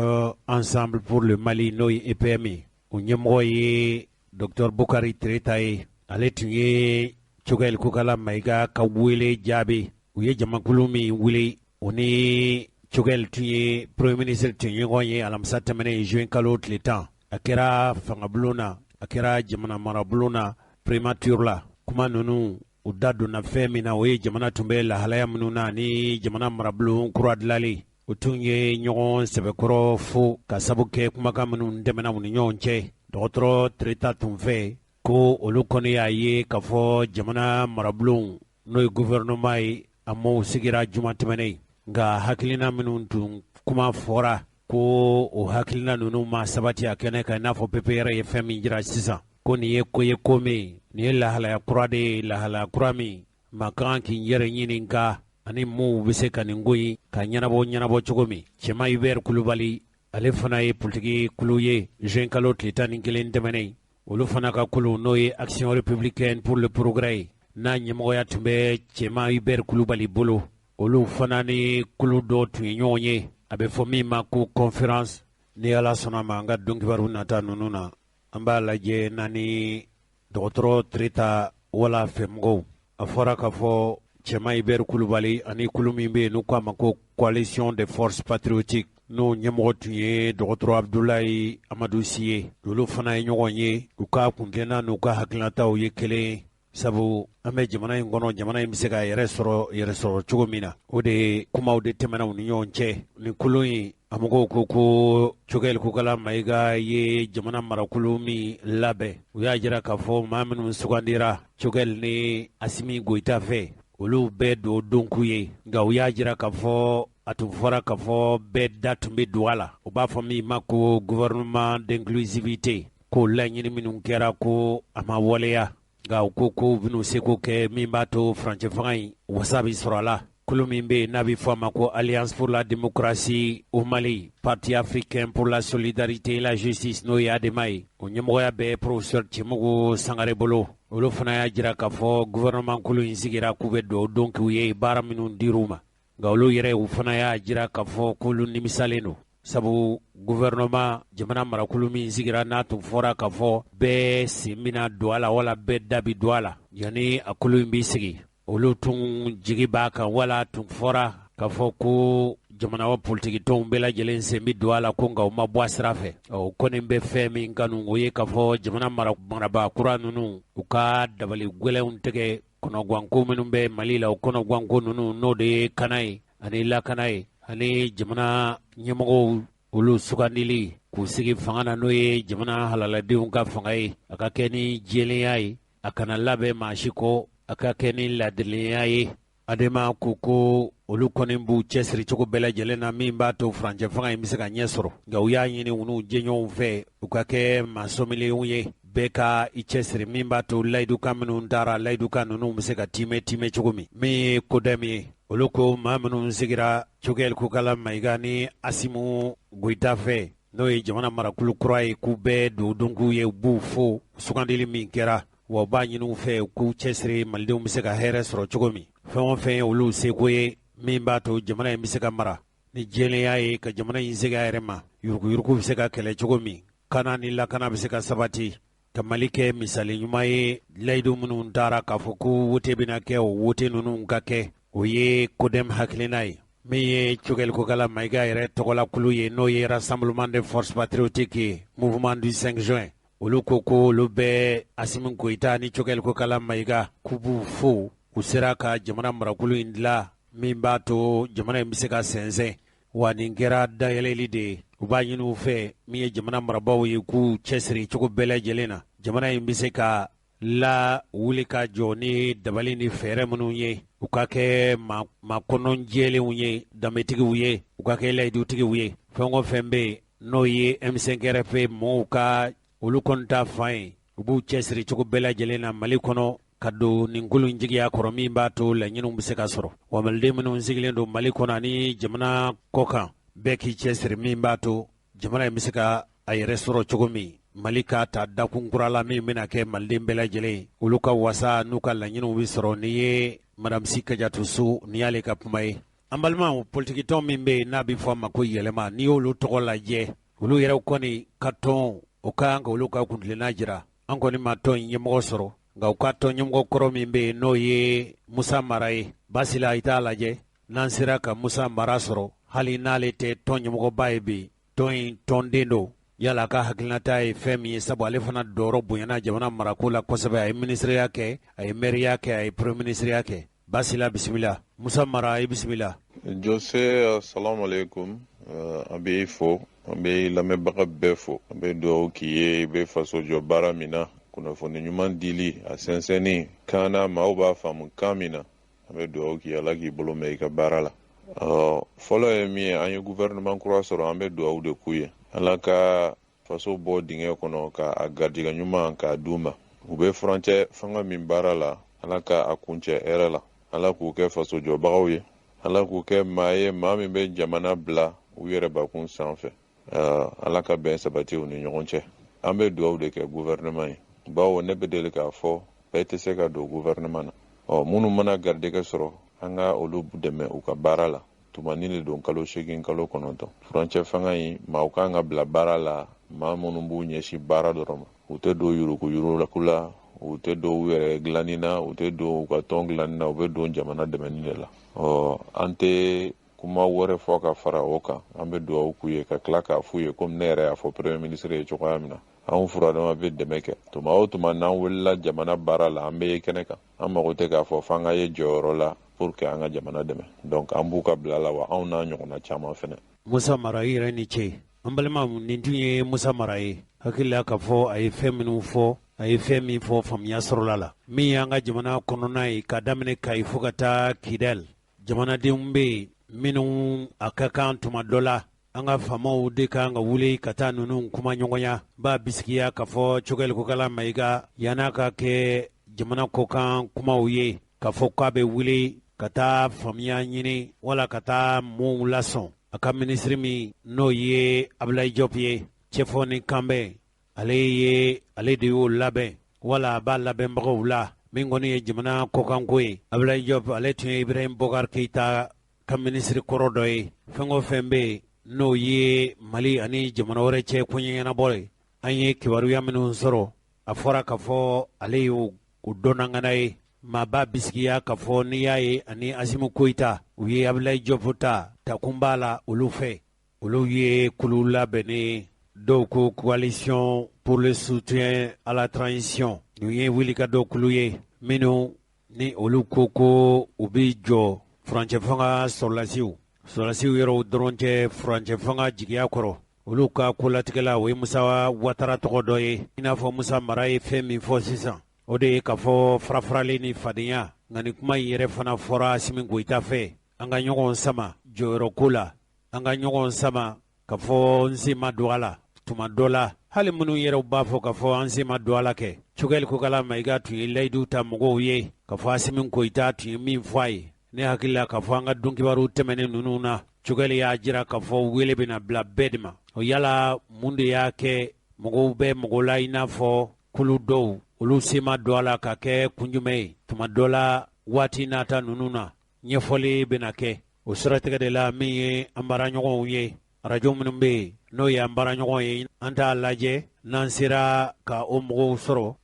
Ensemble pour le Mali n'o ye EPM ye o ɲɛmɔgɔ ye Dr Bukari Tireta ye ale tun ye Cogɛli Kokala Mayiga ka wele jaabi u ye jamakulu min wele o ni Cogɛli tun ye Premier ministre tun ɲɔgɔn ye alamisa tɛmɛnen juin kalo tile 10 a kɛra fangabulon na a kɛra jamana marabulon na primature la kuma ninnu u da donna fɛn min na o ye jamana tun bɛ lahalaya minnu na ni jamana marabulon kura dilanlen o tun ye ɲɔgɔn sɛbɛkɔrɔ fo ka sabu kɛ kumakan minnu tɛmɛna u ni ɲɔgɔn cɛ dɔgɔtɔrɔ Tireta tun fɛ ko olu kɔni y'a ye k'a fɔ jamana marabulon n'o ye gouvernement ye a m'o sigira juma tɛmɛnen nka hakilina minnu tun kuma fɔra ko o hakilina ninnu ma sabati a kɛnɛ kan i n'a fɔ PPR ye fɛn min jira sisan ko nin ye ko ye ko min nin ye lahalaya kura de ye lahalaya kura min ma kan k'i yɛrɛ ɲini ka ani mun bɛ se ka nin ko in ka ɲɛnabɔ cogo min Cɛma Hubert Kulubali ale fana ye politiki kulu ye juin kalo tile 11 tɛmɛnen olu fana ka kulu n'o ye Action républicaine pour le progrès ye n'a ɲɛmɔgɔya tun bɛ Cɛma Hubert Kulubali bolo olu fana ni kulu dɔ tun ye ɲɔgɔn ye a bɛ fɔ min ma ko conférence ni Ala sɔnna ma an ka dɔnkibaru nata ninnu na an b'a lajɛ n'ani dɔgɔtɔrɔ Tireta wala fɛmɔgɔw a fɔra k'a fɔ Cɛma Hubert Kulubali ani kulu min bɛ yen n'u k'a ma ko coalition des forces patriotiques n'o ɲɛmɔgɔ tun ye dɔgɔtɔrɔ Abdulayi Amadu Si ye olu fana ye ɲɔgɔn ye u ka kunkɛnna n'u ka hakilinataw ye kelen sabu an bɛ jamana in kɔnɔ jamana in bɛ se ka yɛrɛ sɔrɔ cogo min na o de kumaw de tɛmɛna u ni ɲɔgɔn cɛ nin kulu in a mɔgɔw ko Cogɛli Kokala Mayiga ye jamana marakulu min labɛn u y'a jira k'a fɔ maa minnu sugandira Cogɛli ni Asimi Goyita fɛ olu bɛɛ don donku ye nka u y'a jira k'a fɔ a tun fɔra k'a fɔ bɛɛ da tun bɛ don a la u b'a fɔ min ma ko gouvernement d'inclusivité k'o laɲini minnu kɛra ko a ma waleya nka u ko bɛn'u seko kɛ min b'a to farancɛ fanga in wasa bɛ sɔrɔ a la kulu min be n'a bɛ fɔ a ma ko Alliance pour la démocratie au Mali, Parti africain pour la solidarité et la justice n'o ye ADEMA ye. O ɲɛmɔgɔya bɛ professeur Cɛmɔgɔ Sangare bolo. Olu fana y'a jira k'a fɔ gouvernement kulu in sigira k'u bɛ dugawu don k'u ye baara minnu dir'u ma. Nka olu yɛrɛ u fana y'a jira k'a fɔ k'olu nimisalen don. Sabu gouvernement jamana marakulu min sigira n'a tun fɔra k'a fɔ bɛɛ sen bɛna don a la wala bɛɛ da bi don a la yanni a kulu in b'i sigi. Olu tun jigi b'a kan wala tun fɔra k'a fɔ ko jamana wa politiki tɔnw bɛɛ lajɛlen sen bɛ don a la ko nka u ma bɔ a sira fɛ. O kɔni bɛ fɛn min kanu o ye k'a fɔ jamana marabaa kura ninnu u ka dabali gwɛlɛnw tigɛ kɔnɔguwanko minnu bɛ Mali la o kɔnɔguwanko ninnu n'o de ye kana ye ani lakana ye ani jamana ɲɛmɔgɔw olu sugandili k'u sigi fanga na n'o ye jamana halaladenw ka fanga ye a ka kɛ ni jɛlenya ye a kana labɛn maa si kɔ a ka kɛ ni laadiriya ye. ADEMA ko olu kɔni b'u cɛsiri cogo bɛɛ lajɛlen na min b'a to furancɛ fanga in bɛ se ka ɲɛ sɔrɔ nka u y'a ɲini u jɛɲɔgɔnw fɛ u ka kɛ maa sɔmilenw ye bɛɛ ka i cɛsiri min b'a to layidukan minnu taara layidukan ninnu bɛ se ka timɛ cogo min ye kodɛm ye. Olu ko maa minnu sigira Cogɛl Kokala Mayiga ni Asimu Goyita fɛ n'o ye jamana marakulu kura ye k'u bɛɛ don k'u ye u b'u fo sugandili min kɛra wa u b'a ɲini u fɛ k'u cɛsiri malidenw bɛ se ka hɛrɛ sɔrɔ cogo min fɛn o fɛn ye olu seko ye min b'a to jamana in bɛ se ka mara ni jɛlenya ye ka jamana in segin a yɛrɛ ma yuruguyurugu bɛ se ka kɛlɛ cogo min kana ni lakana bɛ se ka sabati ka Mali kɛ misali ɲuman ye layidu minnu taara k'a fɔ ko wote bɛna kɛ o wote ninnu ka kɛ o ye kodɛm hakilina ye min ye Cogɛl Kokala Mayiga yɛrɛ tɔgɔlakulu ye n'o ye Rassemblement des forces patriotiques ye mouvement du 5 juin. Olu ko olu bɛ Asimu Goyita ni Cogɛl Kokala Mayiga k'u b'u fo u sera ka jamana marakulu in dilan min b'a to jamana in bɛ se ka sɛnsɛn wa nin kɛra dayɛlɛli de ye u b'a ɲini u fɛ min ye jamana marabaaw ye k'u cɛsiri cogo bɛɛ lajɛlen na jamana in bɛ se ka la wuli ka jɔ ni dabali ni fɛɛrɛ minnu ye u ka kɛ makɔnɔjɛlenw ye danbetigiw ye u ka kɛ layidutigiw ye fɛn o fɛn bɛ yen n'o ye M5 RP mɔgɔw ka olu kɔni ta fan ye u b'u cɛsiri cogo bɛɛ lajɛlen na Mali kɔnɔ ka don nin kulu in jigiya kɔrɔ min b'a to laɲiniw bɛ se ka sɔrɔ wa maliden minnu sigilen don Mali kɔnɔ ani jamana kɔkan bɛɛ k'i cɛsiri min b'a to jamana in bɛ se ka a yɛrɛ sɔrɔ cogo min Mali ka ta dakun kura la min bɛna kɛ maliden bɛɛ lajɛlen olu ka wasa n'u ka laɲiniw bɛ sɔrɔ ni ye Madame Si Kadiatou Sow ni y'ale ka kuma ye. An balimaw politiki tɔn min bɛ yen n'a bɛ fɔ a ma ko yɛlɛma n'i y'olu tɔgɔ lajɛ olu yɛrɛ kɔni ka tɔn o ka kan ka olu ka kuntilenna jira an kɔni ma tɔn in ɲɛmɔgɔ sɔrɔ nka u ka tɔn ɲɛmɔgɔ kɔrɔ min bɛ yen n'o ye Musa Mara ye basila i t'a lajɛ n'an sera ka Musa Mara sɔrɔ hali n'ale tɛ tɔn ɲɛmɔgɔba ye bi tɔn in tɔnden don yala a ka hakilinata ye fɛn min ye sabu ale fana dɔyɔrɔ bonyana jamana marako la kosɛbɛ a ye minisiriya kɛ a ye mairiya kɛ a ye premier ministeriya kɛ basila bisimila Musa Mara i bisimila. Jose assalamu alaikum an bɛ fo an bɛ lamɛnbaga bɛɛ fo an bɛ dugawu k'i ye i bɛ faso jɔ baara min na kunnafoni ɲuman dili a sɛnsɛnni kan na maaw b'a faamu kan min na an bɛ dugawu k'i Ala k'i bolo mɛn i ka baara la fɔlɔ ye min ye an ye gouvernement kura sɔrɔ an bɛ dugawu de k'u ye Ala ka faso bɔ dingɛ kɔnɔ ka a garijɛgɛ ɲuman k'a d'u ma u bɛ furancɛ fanga min baara la Ala ka a kuncɛ hɛrɛ la Ala k'u kɛ faso jɔbagaw ye Ala k'u kɛ maa ye maa min bɛ jamana bila u yɛrɛ bakun sanfɛ Ala ka bɛn sabati u ni ɲɔgɔn cɛ an bɛ dugawu de kɛ gouvernement ye bawo ne bɛ deli k'a fɔ bɛɛ tɛ se ka don gouvernement na minnu mana garijɛgɛ sɔrɔ an ka olu dɛmɛ u ka baara la tumani de don kalo 8 kalo 9 furancɛ fanga in maaw kan ka bila baara la maa minnu b'u ɲɛsin baara dɔrɔn ma u tɛ don yuruku la u tɛ don u yɛrɛ dilanni na u tɛ don u ka tɔn dilanni na u bɛ don jamana dɛmɛni de la an tɛ kuma wɛrɛ fɔ ka fara o kan an bɛ dugawu k'u ye ka tila k'a f'u ye komi ne yɛrɛ y'a fɔ premier ministre ye cogoya min na an furadama bɛ dɛmɛ kɛ tuma o tuma n'an wulila jamana baara la an bɛ ye kɛnɛ kan an mago tɛ k'a fɔ f'an ka ye jɔyɔrɔ la pour que an ka jamana dɛmɛ donc an b'u ka bila la wa anw n'a ɲɔgɔnna caman fɛnɛ. Musa Mara i yɛrɛ ni ce an balima nin tun ye Musa Mara ye hakili la k'a fɔ a ye fɛn minnu fɔ a ye fɛn min fɔ faamuya sɔrɔla la min y'an ka jamana kɔnɔna ye ka daminɛ Kayi fo ka taa Kidal jamanadenw bɛ yen minnu a ka kan tuma dɔ la an ka faamaw de kan ka wuli ka taa ninnu kuma ɲɔgɔnya b'a bisikiya k'a fɔ Cogɛl Kokala Mayiga yan'a ka kɛ jamana kɔkan kumaw ye k'a fɔ k'a bɛ wuli ka taa faamuya ɲini wala ka taa moow lasɔn a ka minisiri min n'o ye Abdoulaye Diop ye cɛfɔ ni kanbɛn ale de y'o labɛn wala a b'a labɛnbagaw la min kɔni ye jamana kɔkanko ye. Abdoulaye Diop ale tun ye Ibrahim Bokar Keita ka minisiri kɔrɔ dɔ ye. Fɛn o fɛn bɛ yen n'o ye Mali ani jamana wɛrɛ cɛ koɲɛɲɛnabɔ ye an ye kibaruya minnu sɔrɔ a fɔra k'a fɔ ale y'o dɔnnangana ye. Maa b'a bisigiya k'a fɔ n'i y'a ye ani Asimu Koyita u ye Abdoulaye Diop ta takun b'a la olu fɛ. Olu ye kulu labɛnnen ye dɔw ko coalition pour le soutien à la transition. Nin ye wulikajɔ kulu ye minnu ni olu ko u bɛ jɔ furancɛ fanga sɔrɔlasiw yɛrɛw dɔrɔn tɛ furancɛ fanga jigiya kɔrɔ. Olu ka kolatigɛla o ye Musa Watara tɔgɔ dɔ ye. I n'a fɔ Musa Mara ye fɛn min fɔ sisan o de ye k'a fɔ farafarali ni fadenya nka nin kuma in yɛrɛ fana fɔra Asimi Goyita fɛ. An ka ɲɔgɔn sama jɔyɔrɔko la, an ka ɲɔgɔn sama k'a fɔ n sen ma don a la tuma dɔ la. Hali minnu yɛrɛw b'a fɔ k'a fɔ an sen ma don a la kɛ. Cogɛli Kokala Mayiga tun ye layidu ta mɔgɔw ye k'a fɔ Asimi Goyita tun ye min fɔ a ye. Ne hakili la k'a fɔ an ka dunkibaru tɛmɛnen ninnu na Cogɛli y'a jira k'a fɔ wele bɛna bila bɛɛ de ma. O yala mun de y'a kɛ mɔgɔw bɛ mɔgɔw la i n'a fɔ kulu dɔw olu sen ma don a la ka kɛ kun jumɛn ye. Tuma dɔ la waati nata ninnu na ɲɛfɔli bɛna kɛ o siratigɛ de la min ye an baaraɲɔgɔnw ye arajo minnu bɛ yen n'o ye an baaraɲɔgɔn ye an t'a lajɛ n'an sera ka o mɔgɔw sɔrɔ.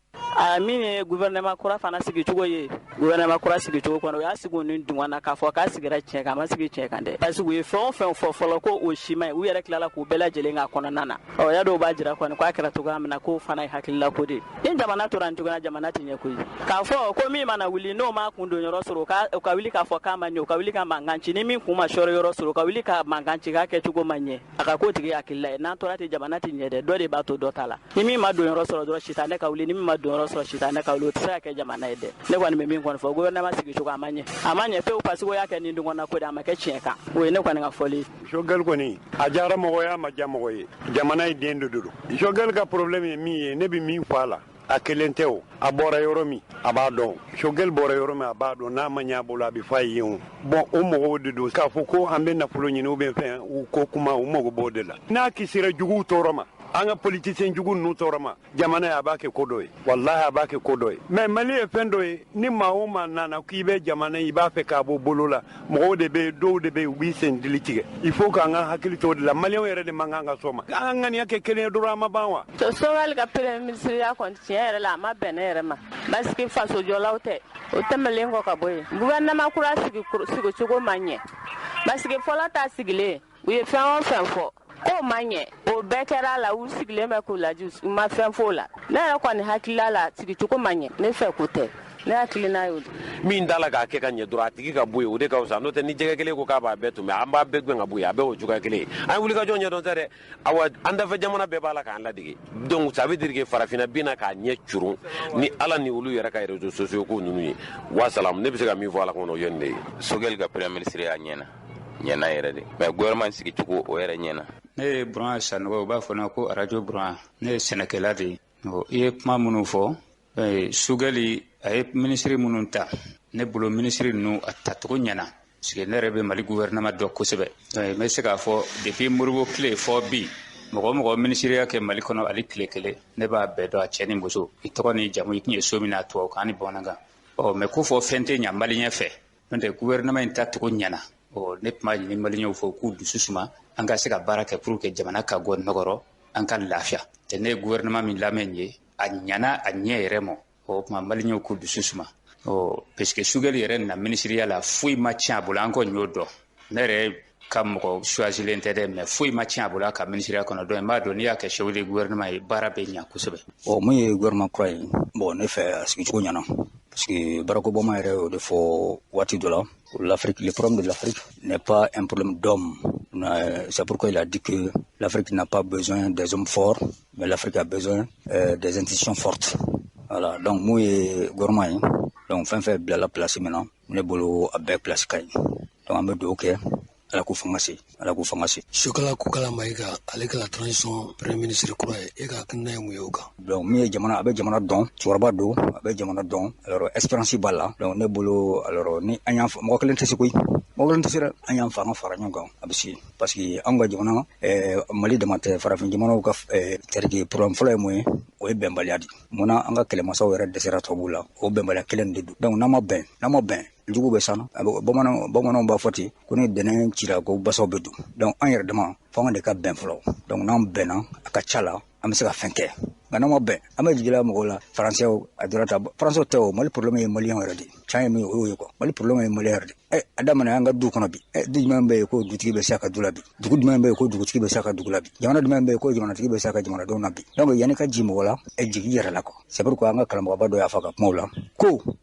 Min ye gouvernement kura fana sigi cogo ye gouvernement kura sigi cogo kɔnɔ o y'a sigi ni dungana k'a fɔ k'a sigira tiɲɛ kan a ma sigi tiɲɛ kan dɛ parce que u ye fɛn o fɛn fɔ fɔlɔ ko o si ma ɲi u yɛrɛ tilala k'u bɛɛ lajɛlen k'a kɔnɔna na ya dɔw b'a jira kɔni k'a kɛra cogoya min na k'o fana ye hakilila ko de ni jamana tora nin cogoya jamana tɛ ɲɛ koyi k'a fɔ ko min mana wuli n'o ma kun don yɔrɔ sɔrɔ u ka wuli k'a fɔ k'a ma ɲɛ u ka wuli ka mankan ci ni min kun ma sɔrɔ yɔrɔ sɔrɔ u ka wuli ka mankan ci k'a kɛcogo ma ɲɛ a ka k'o tigi hakilila ye n'an tora ten jamana tɛ ɲɛ dɛ dɔ de b'a to dɔ ta la ni min ma don yɔrɔ sɔrɔ dɔrɔn sitanɛ ka wuli ni min ma don yɔrɔ sɔrɔ sitanɛ ka wuli o tɛ se ka kɛ jamana ye dɛ ne kɔni bɛ min kɔni fɔ gouvernement sigi cogo a ma ɲɛ pewu parce que o y'a kɛ ni dungana ko de a ma kɛ tiɲɛ kan o ye ne kɔni ka fɔli. Choguel kɔni a diyara mɔgɔ ye a ma diya mɔgɔ ye jamana ye den dɔ de don Choguel ka problème ye min ye ne bɛ min fɔ a la a kelen tɛ o a bɔra yɔrɔ min a b'a dɔn Choguel bɔra yɔrɔ min a b'a dɔn n'a ma ɲɛ a bolo a bɛ fɔ a ye o bon o mɔgɔw de don k'a fɔ ko an bɛ nafolo ɲini ou bien fɛn u ko kuma u mago b'o de la n'a kisira juguw tɔɔrɔ ma an ka politicien jugu ninnu tɔɔrɔ ma jamana ye a b'a kɛ ko dɔ ye wallahi a b'a kɛ ko dɔ ye mais Mali ye fɛn dɔ ye ni maa o maa nana k'i bɛ jamana i b'a fɛ k'a bɔ bolo la mɔgɔw de bɛ dɔw de bɛ u b'i sen dili tigɛ il faut k'an ka hakili to o de la maliyɛnw yɛrɛ de man kan ka sɔn ma an ka ŋaniya kɛ kelen ye dɔrɔn a ma ban wa. Sowali ka premier ministre ya kɔni tiɲɛ yɛrɛ la a ma bɛn ne yɛrɛ ma parce que fasojɔlaw tɛ o tɛmɛlen kɔ ka bɔ yen gouvernement kura sigicogo ma ɲɛ parce que fɔlɔ ta sigilen u ye fɛn o fɛn fɔ k'o ma ɲɛ o bɛɛ kɛra la u sigilen bɛ k'u lajɛ u ma fɛn f'o la ne yɛrɛ kɔni hakilila la sigicogo ma ɲɛ ne fɛ ko tɛ ne hakilina y'o min dala k'a kɛ ka ɲɛ dɔrɔn a tigi ka bɔ yen o de ka fisa n'o tɛ ni jɛgɛ kelen ko k'a b'a bɛɛ tun bɛ an b'a bɛɛ gɛn ka bɔ yen a bɛɛ o cogoya kelen ye an ye wulikajɔ ɲɛdɔn tɛ dɛ awa an dafɛ jamana bɛɛ b'a la k'an ladege donc ça veut dire que farafinna bɛ na k'a ɲɛ curun ni ala ni olu yɛrɛ ka réseaux sociaux ko ninnu ye wasalam ne bɛ se ka min fɔ ala kɔnɔ o ye nin de ye. Choguel ka premier ministre y'a ɲɛna yɛrɛ de mais gouvernement sigicogo o yɛrɛ ɲɛna. Ne ye Buran Sanogo u b'a fɔ ne ko radio Buran ne ye sɛnɛkɛla de ye i ye kuma minnu fɔ Choguel a ye ministre minnu ta ne bolo ministre ninnu a tacogo ɲɛna parce que ne yɛrɛ bɛ Mali gouvernement dɔn kosɛbɛ n bɛ se k'a fɔ depuis Moribo tile fɔ bi mɔgɔ mɔgɔ ministeriya kɛ Mali kɔnɔ hali tile kelen ne b'a bɛɛ dɔn a cɛ ni muso i tɔgɔ ni jamu i tun ye so min na tubabukan ni bamanankan mais ko fɔ fɛn tɛ ɲɛ maliyɛn fɛ n'o tɛ gouvernement in tacogo ɲɛna ne tun b'a ɲini maliyɛnw fɔ k'u dusu suma an ka se ka baara kɛ pour que jamana ka bɔ nɔgɔrɔ an ka lafiya tɛ ne ye gouvernement min lamɛn ye a ɲana a ɲɛ yɛrɛ ma o tuma maliyɛnw k'u dusu suma parce que Choguel yɛrɛ na ministeriya la foyi ma tiɲɛ a bolo an kɔni y'o dɔn ne yɛrɛ ka mɔgɔ choisilen tɛ dɛ mais foyi ma tiɲɛ a bolo a ka ministeriya kɔnɔ donc n b'a dɔn n'i y'a kɛ chef de gouvernement ye baara bɛ ɲɛ kosɛbɛ. Mun ye gouvernement kura ye bon ne fɛ a sigicogo ɲɛna parce que Barack Obama yɛrɛ y'o de fɔ waati dɔ la l'Afrique, le problème de l'Afrique n'est pas un problème d'hommes. C'est pourquoi il a dit que l'Afrique n'a pas besoin des hommes forts, mais l'Afrique a besoin des institutions fortes. Voilà, donc moi et gouvernement donc fin fait bila la place maintenant ne bolo a bɛɛ place ka ɲi donc an bɛ dugawu kɛ ala k'u fanga se Chocolat Koukala Maïga avec la transition premier ministre Kouraye et ka kinna mu yoka donc mi jamana abe jamana don chorba do abe jamana don alors espérance bala donc ne bolo alors ni anya mo kelen tesi koy mo kelen tesi anya fanga fara nyonga abisi parce que anga jamana mali de mate farafin jamana ka tergi programme folo moy o e bembaliadi mona anga kele masaw yere desera tobula o bembaliya kelen de donc nama ben jugu be sana bamanan ba foti ko ne denen cira ko baso bedu donc an yɛrɛ dama fanga de ka bɛn fɔlɔ donc n'an bɛnna a ka ca la an bɛ se ka fɛn kɛ nka n'an ma bɛn an bɛ jigila mɔgɔw la faransɛw a dɔrɔn ta faransɛw tɛ o mali problème ye maliyɛn yɛrɛ de can ye min o y'o ye quoi mali problème ye maliyɛn yɛrɛ de a daminɛ an ka du kɔnɔ bi du jumɛn bɛ yen ko dutigi bɛ se a ka du la bi dugu jumɛn bɛ yen ko dugutigi bɛ se a ka dugu la bi jamana jumɛn bɛ yen ko jamanatigi bɛ se a ka jamanadenw na bi donc yanni ka ji mɔgɔ la jigi yɛrɛ la quoi c'est pourquoi an ka karamɔgɔba dɔ y'a fɔ ka kumaw la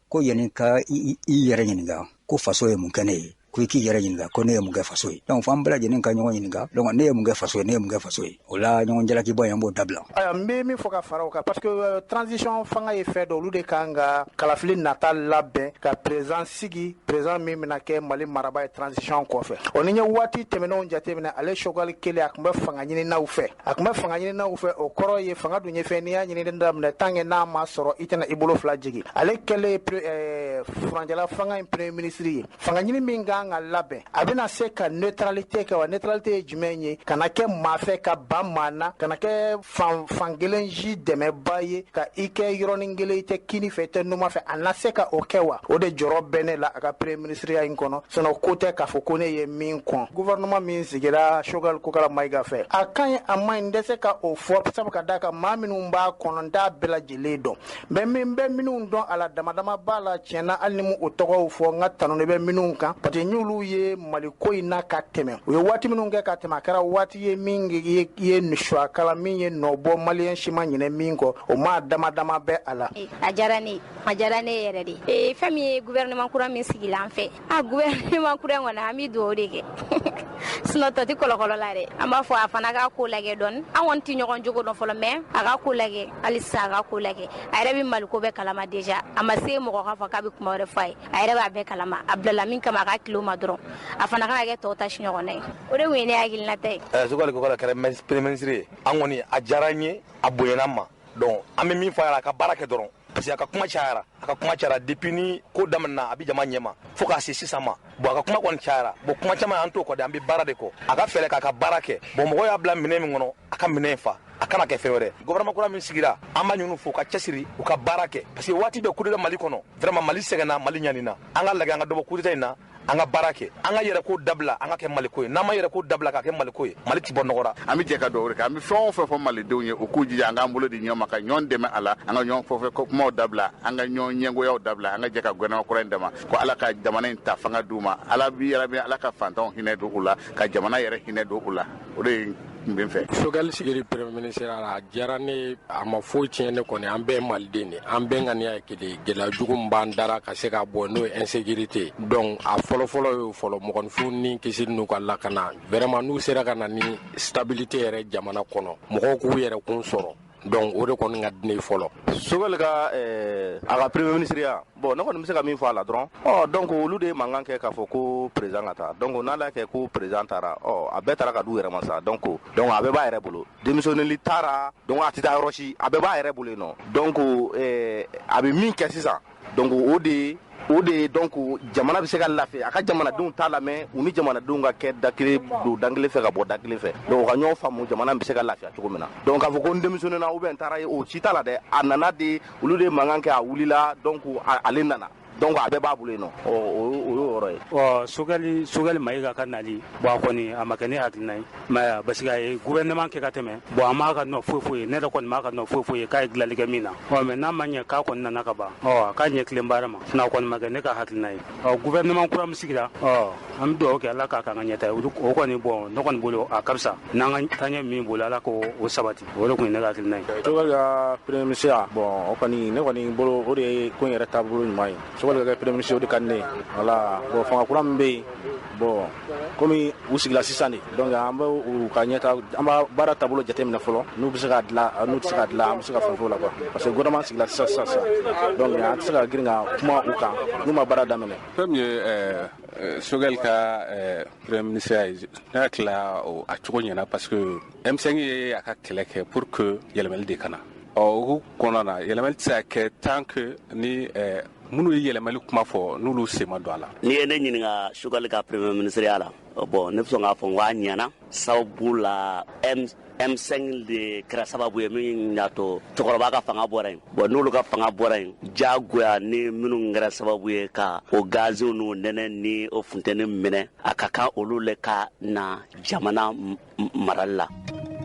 ko yanni ka i yɛrɛ ɲininka ko faso ye mun kɛ ne ye ko i k'i yɛrɛ ɲininka ko ne ye mun kɛ faso ye donc f'an bɛɛ lajɛlen ka ɲɔgɔn ɲininka donc ne ye mun kɛ faso ye o la ɲɔgɔn jalaki bɔ an b'o dabila n bɛ min fɔ ka fara o kan parce que transition fanga ye fɛn dɔ olu de kan ka kalafili nata labɛn ka président sigi président min bɛna kɛ mali maraba ye transition kɔfɛ o ni n ye waati tɛmɛnenw jateminɛ ale Choguel kelen a tun bɛ fanga ɲininaw fɛ o kɔrɔ ye fanga dun ye fɛn n'i y'a ɲinini daminɛ tant que n'a ma sɔrɔ i tɛna i bolo fila jigin ale kɛlen furanjɛla fanga in premier ministre ye fanga ɲini min kan ka labɛn a bɛna se ka neutralité kɛ wa neutralité ye jumɛn ye kana kɛ maa fɛ ka ban maa na kana kɛ fan kelen ji dɛmɛba ye ka i kɛ yɔrɔnin kelen i tɛ kini fɛ i tɛ numan fɛ a na se ka o kɛ wa o de jɔrɔ bɛ ne la a ka premier ministeriya in kɔnɔ sinon ko tɛ k'a fɔ ko ne ye min kɔn gouvernement min sigira Choguel Koukala Maïga fɛ a ka ɲi a man ɲi n tɛ se ka o fɔ sabu ka da kan maa minnu b'a kɔnɔ n t'a bɛɛ lajɛlen dɔn mais min bɛ minnu dɔn a la damadama b'a la tiɲɛna hali ni mu o tɔgɔw fɔ n ka tanu de bɛ minnu kan parce que n'olu ye maliko in na ka tɛmɛ u ye waati minnu kɛ ka tɛmɛ a kɛra waati ye min ye suakala min ye nɔbɔ maliyɛn si ma ɲinɛ min kɔ o maa damadama bɛ a la a diyara ne yɛrɛ de fɛn min ye gouvernement kura min sigila an fɛ gouvernement kura in kɔni an bɛ dugawu de kɛ sinon tɔ tɛ kɔlɔkɔlɔ la dɛ an b'a fɔ a fana k'a ko lajɛ dɔɔni an kɔni tɛ ɲɔgɔn jogo dɔn fɔlɔ mais a ka ko lajɛ hali sisan a ka ko lajɛ a yɛrɛ bɛ maliko bɛɛ kalama déjà a ma se mɔgɔ k'a fɔ k'a bɛ kuma wɛrɛ fɔ a ye a yɛrɛ b'a bɛɛ kalama a bilala min kama a ka kilo ma dɔrɔn a fana kana kɛ tɔw ta si ɲɔgɔnna ye o de kun ye ne hakilinata ye Choguel Koukala kɛra premier ministre ye an kɔni a diyara n ye a bonyana n ma donc an bɛ min fɔ a ɲɛna a ka baara kɛ dɔrɔn parce que a ka kuma cayara depuis ni ko daminɛna a bɛ jama ɲɛma fo k'a se sisan ma bon a ka kuma kɔni cayara bon kuma caman an t'o kɔ dɛ an bɛ baara de kɔ a ka fɛɛrɛ k'a ka baara kɛ bon mɔgɔw y'a bila minɛn min kɔnɔ a ka minɛn fa a kana kɛ fɛn wɛrɛ gouvernement kura min sigira an b'a ɲini fo ka cɛsiri u ka baara kɛ parce que waati bɛ coup d'état Mali kɔnɔ vraiment Mali sɛgɛnna Mali ɲanina an ka lajɛ an ka dɔ bɔ coup d'état in na an ka baara kɛ an ka yɛrɛ ko dabila an ka kɛ maliko ye n'an ma yɛrɛ ko dabila ka kɛ maliko ye Mali ti bɔ nɔgɔra an bɛ jɛ ka dugawu kɛ an bɛ fɛn o fɛn fɔ malidenw ye o k'u jija an k'an bolo di ɲɔgɔn ma ka ɲɔgɔn dɛmɛ a la an ka ɲɔgɔn fɔfɛ kumaw dabila an ka ɲɔgɔn ɲɛngoyaw dabila an ka jɛ ka gouvernement kura in dɛmɛ ko Ala ka jamana in ta fanga d'u ma Ala ka fantanw hinɛ don u la ka jamana yɛrɛ hinɛ don u la o de ye n bɛ fɛ Choguel sigiri premier ministre a diyara ne a ma foyi tiɲɛ ne kɔni an bɛɛ ye maliden de an bɛɛ ŋaniya ye kelen gɛlɛya jugu min b'an dara ka se ka bɔ n'o ye insécurité donc a fɔlɔfɔlɔ y'o fɔlɔ mɔgɔninfinw ni kisi n'u ka lakana vraiment n'u sera ka na ni stabilité yɛrɛ jamana kɔnɔ mɔgɔw k'u yɛrɛ kun sɔrɔ donc o de kɔni ka di ne fɔlɔ Choguel ka a ka premier ministeriya bon ne kɔni bɛ se ka min fɔ a la dɔrɔn donc olu de ye mankan kɛ k'a fɔ ko président ka taa donc n'ala y'a kɛ ko président taara a bɛɛ taara ka d'u yɛrɛ ma sa donc a bɛɛ b'a yɛrɛ bolo démissionneli taara donc a tɛ taa yɔrɔ si a bɛɛ b'a yɛrɛ bolo yen nɔ donc a bɛ min kɛ sisan donc o de ye donc jamana bɛ se ka lafiya a ka jamanadenw t'a lamɛn u ni jamanadenw ka kɛ da kelen don da kelen fɛ ka bɔ da kelen fɛ donc ka ɲɔgɔn faamu jamana bɛ se ka lafiya cogo min na donc k'a fɔ ko n denmisɛnninna ou bien n taara ye o si t'a la dɛ a nana de olu de ye mankan kɛ a wulila donc ale nana donc a bɛɛ b'a bolo yen nɔ o y'o yɔrɔ ye Choguel Maïga ka nali bon a kɔni a ma kɛ ne hakilina ye mais parce que a ye gouvernement kɛ ka tɛmɛ bon a m'a ka nɔ foyi ye ne yɛrɛ kɔni m'a ka nɔ foyi ye k'a ye dilanli kɛ min na mais n'a ma ɲɛ k'a kɔni nana ka ban a k'a ɲɛ tilen baara ma sinon a kɔni ma kɛ ne ka hakilina ye gouvernement kura min sigira an bɛ dugawu kɛ Ala k'a k'an ka ɲɛta ye o kɔni bon ne kɔni bolo a ka fisa n'an ka taaɲɛ min bolo Ala k'o sabati o de kun ye ne ka hakilina ye Choguel ka premier ministre bon o kɔni ne kɔni bolo o de ye ko in yɛrɛ taabolo ɲuman ye Choguel ka kɛ premier ministre o de ka di ne ye voilà bon fanga kura min bɛ yen bon komi u sigila sisan de donc an bɛ u ka ɲɛta an b'a baara taabolo jateminɛ fɔlɔ n'u bɛ se ka dilan n'u tɛ se ka dilan an bɛ se ka fɛn fɔ o la quoi parce que gouvernement sigila sisan donc an tɛ se ka girin ka kuma u kan n'u ma baara daminɛ. fɛn min ye Sogɛl ka premier ministre ye ne hakili la a cogo ɲɛna parce que M5 ye a ka kɛlɛ kɛ pour que yɛlɛmali de kana o kɔnɔna na yɛlɛmali tɛ se ka kɛ tant que ni minnu ye yɛlɛmali kuma fɔ n'olu sen ma don a la. N'i ye ne ɲininka Sogɛl ka premier ministre ya la bon ne bɛ sɔn k'a fɔ n ko a ɲɛna sababu la M5 de kɛra sababu ye min y'a to cɛkɔrɔba ka fanga bɔra yen bon n'olu ka fanga bɔra yen jagoya ni minnu kɛra sababu ye ka o gaziw n'o nɛnɛ ni o funtɛni minɛ a ka kan olu le ka na jamana marali la.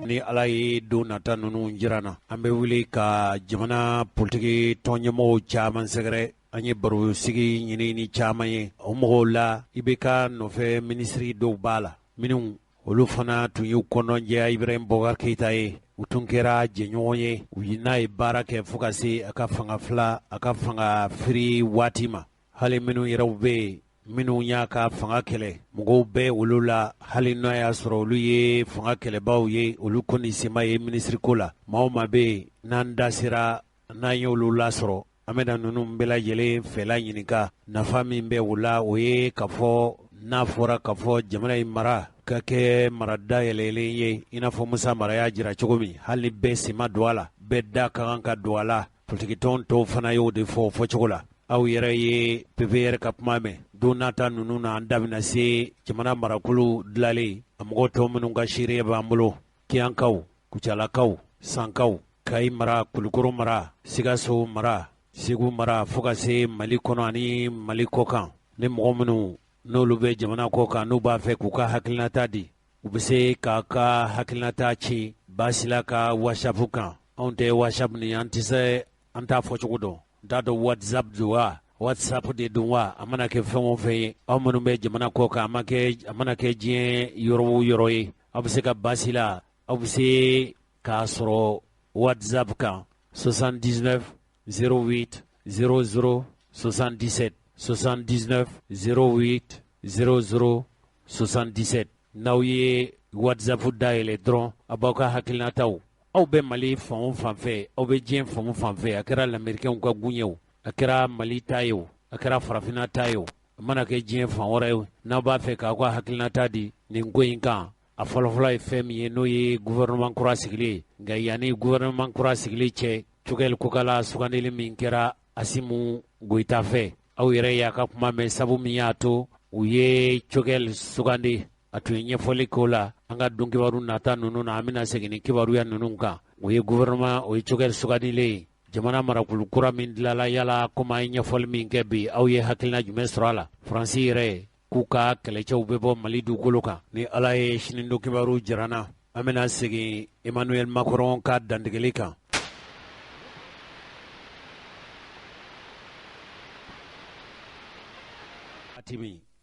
Ni ala ye don nata ninnu jira na an bɛ wuli ka jamana politiki tɔnɲɛmɔgɔw caman sɛgɛrɛ an ye baro sigi ɲini ni caman ye o mɔgɔw la i bɛ ka nɔfɛ minisiri dɔw b'a la minnu olu fana tun y'u kɔnɔjɛya Ibrahim Boubacar Keita ye u tun kɛra jɛɲɔgɔn ye u ye n'a ye baara kɛ fo ka se a ka fanga fila a ka fanga firi waati ma hali minnu yɛrɛw bɛ yen minnu y'a ka fanga kɛlɛ mɔgɔw bɛ olu la hali n'a y'a sɔrɔ olu ye fanga kɛlɛbaw ye olu kɔni sema ye minisiri ko la maa o maa bɛ yen n'an da sera n'an ye olu lasɔrɔ an bɛna ninnu bɛɛ lajɛlen fɛla ɲininka nafa min bɛ o la o ye k'a fɔ n'a fɔra k'a fɔ jamana in mara ka kɛ mara dayɛlɛlen ye i n'a fɔ Musa Mara y'a jira cogo min hali bɛɛ sema don a la bɛɛ da ka kan ka don a la politikitɔn tɔw fana y'o de fɔ fɔcogo la aw yɛrɛ ye PPR ka kuma mɛn don nata ninnu na an da bɛna se jamana marakulu dilanlen a mɔgɔ tɔw minnu ka seereya b'an bolo Kiyankaw Kucalakaw Sankaw Kayi mara Kulukoro mara Sikaso mara Segu mara fo ka se Mali kɔnɔ ani Mali kɔkan ni mɔgɔ minnu n'olu bɛ jamana kɔkan n'u b'a fɛ k'u ka hakilinata di u bɛ se k'a ka hakilinata ci Basila ka WhatsApp kan anw tɛ WhatsApp ni an tɛ se an t'a fɔ cogo dɔn n t'a dɔn WhatsApp don wa WhatsApp de don wa a mana kɛ fɛn o fɛn ye aw minnu bɛ jamana kɔkan a mana kɛ diɲɛ yɔrɔ o yɔrɔ ye aw bɛ se ka Basila aw bɛ se k'a sɔrɔ WhatsApp kan 79 08 00 77 79 08 00 77 n'aw ye WhatsApp dayɛlɛ dɔrɔn a b'aw ka hakilinataw aw bɛ Mali fan o fan fɛ aw bɛ diɲɛ fan o fan fɛ a kɛra lamɛrikɛnw ka gun ye o a kɛra Mali ta ye o a kɛra farafinna ta ye o a mana kɛ diɲɛ fan wɛrɛ ye n'aw b'a fɛ k'aw ka hakilinata di nin ko in kan a fɔlɔfɔlɔ ye fɛn min ye n'o ye gouvernement kura sigilen nka yanni gouvernement kura sigili cɛ Sogɛl Kokala sugandili min kɛra Asimu Goyita fɛ aw yɛrɛ y'a ka kuma mɛn sabu min y'a to u ye Sogɛl sugandi a tun ye ɲɛfɔli k'o la an ka don kibaru nata ninnu na an bɛna segin ni kibaruya ninnu kan o ye gouvernement o ye Sogɛl sugandilen jamana marakulu kura min dilala yala komi an ye ɲɛfɔli min kɛ bi aw ye hakilina jumɛn sɔrɔ a la Faransi yɛrɛ k'u ka kɛlɛcɛw bɛ bɔ Mali dugukolo kan ni ala ye sini don kibaru jarana an bɛna segin Emmanuel Macron ka dantigɛli kan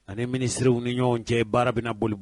ani minisiriw ni ɲɔgɔn cɛ baara bɛna boli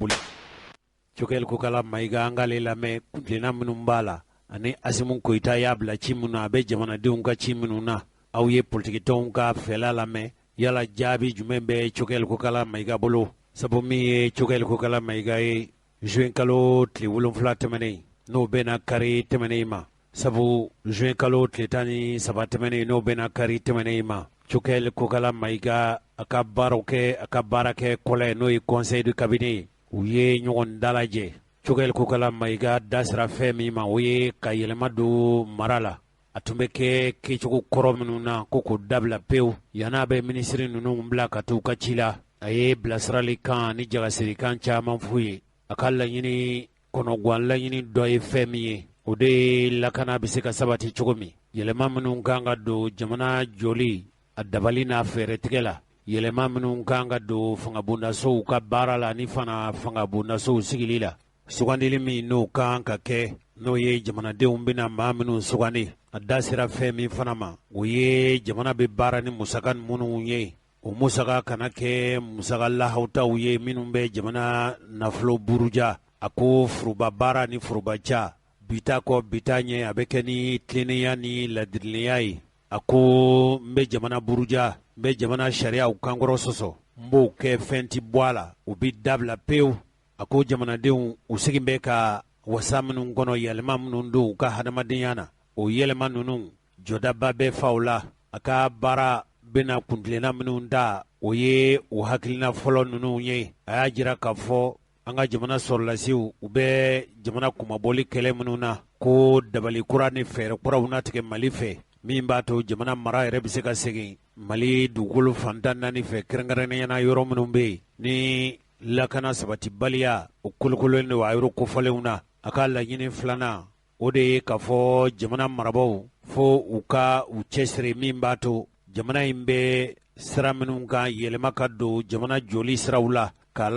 Sogɛl Kokala Mayiga an k'ale lamɛn kuntilenna minnu b'a la ani Asimu Goyita y'a bila ci minnu na a bɛ jamanadenw ka ci minnu na aw ye politikitɔnw ka fɛla lamɛn yala jaabi jumɛn bɛ Sogɛl Kokala Mayiga bolo sabu min ye Sogɛl Kokala Mayiga ye juin kalo tile 7 tɛmɛnen n'o bɛna kari tɛmɛnen ma sabu juin kalo tile 13 tɛmɛnen n'o bɛna kari tɛmɛnen ma Sogɛl Kokala Mayiga a ka baara kɛ kɔlɛ n'o ye conseil du cabinet u ye ɲɔgɔn dalajɛ Sogɛl Kokala Mayiga da sera fɛn min ma o ye ka yɛlɛma don mara la a tun bɛ kɛ kɛcogo kɔrɔ minnu na ko k'o dabila pewu yan'a bɛ minisiri ninnu bila ka t'u ka ci la a ye bilasirali kan ni jagasirikan caman f'u ye a ka laɲini kɔnɔguwan laɲini dɔ ye fɛn min ye o de ye lakana bɛ se ka sabati cogo min yɛlɛma minnu kan ka don jamana jɔli a dabali n'a fɛɛrɛtigɛ la yɛlɛma minnu kan ka don fangabondasow ka baara la ani fana fangabondasow sigili la sugandili min n'o kan ka kɛ n'o ye jamanadenw bɛna maa minnu sugandi a da sera fɛn min fana ma o ye jamana bɛ baara ni musaka minnu ye o musaka kana kɛ musaka lahawtaw ye minnu bɛ jamana nafolo buruja a ko furuba baara ni furuba ca bita kɔ bita ɲɛ a bɛ kɛ ni tilennenya ni ladiriliya ye a ko n bɛ jamana buruja n bɛ jamana sariyaw kankɔrɔ sɔsɔ Mbo ke fenti bwala ubi dabla peu ako jamanadenw u sigin bɛ ka wasa minnu kɔnɔ yɛlɛma minnu don u ka hadamadenya o yɛlɛma ninnu jɔdaba bɛ faw la a ka baara bɛna kuntilenna minnu da o ye o hakilina fɔlɔ ninnu ye a y'a jira k'a fɔ an ka jamana sɔrɔlasiw u bɛ jamana kumabɔli kɛlɛ minnu na ko dabali kura ni fɛɛrɛ kuraw natigɛ Mali fɛ min b'a to jamana mara yɛrɛ bɛ se ka segin Mali dugukolo fantan naani fɛ kɛrɛnkɛrɛnnenya yɔrɔ minnu bɛ yen ni lakana sabatibaliya o kolokololen don a yɔrɔ kofɔlenw na a ka laɲini filanan o de ye k'a fɔ jamana marabaaw fo u ka u cɛsiri min b'a to jamana in bɛ sira minnu kan yɛlɛma ka don jamana joli siraw la k'a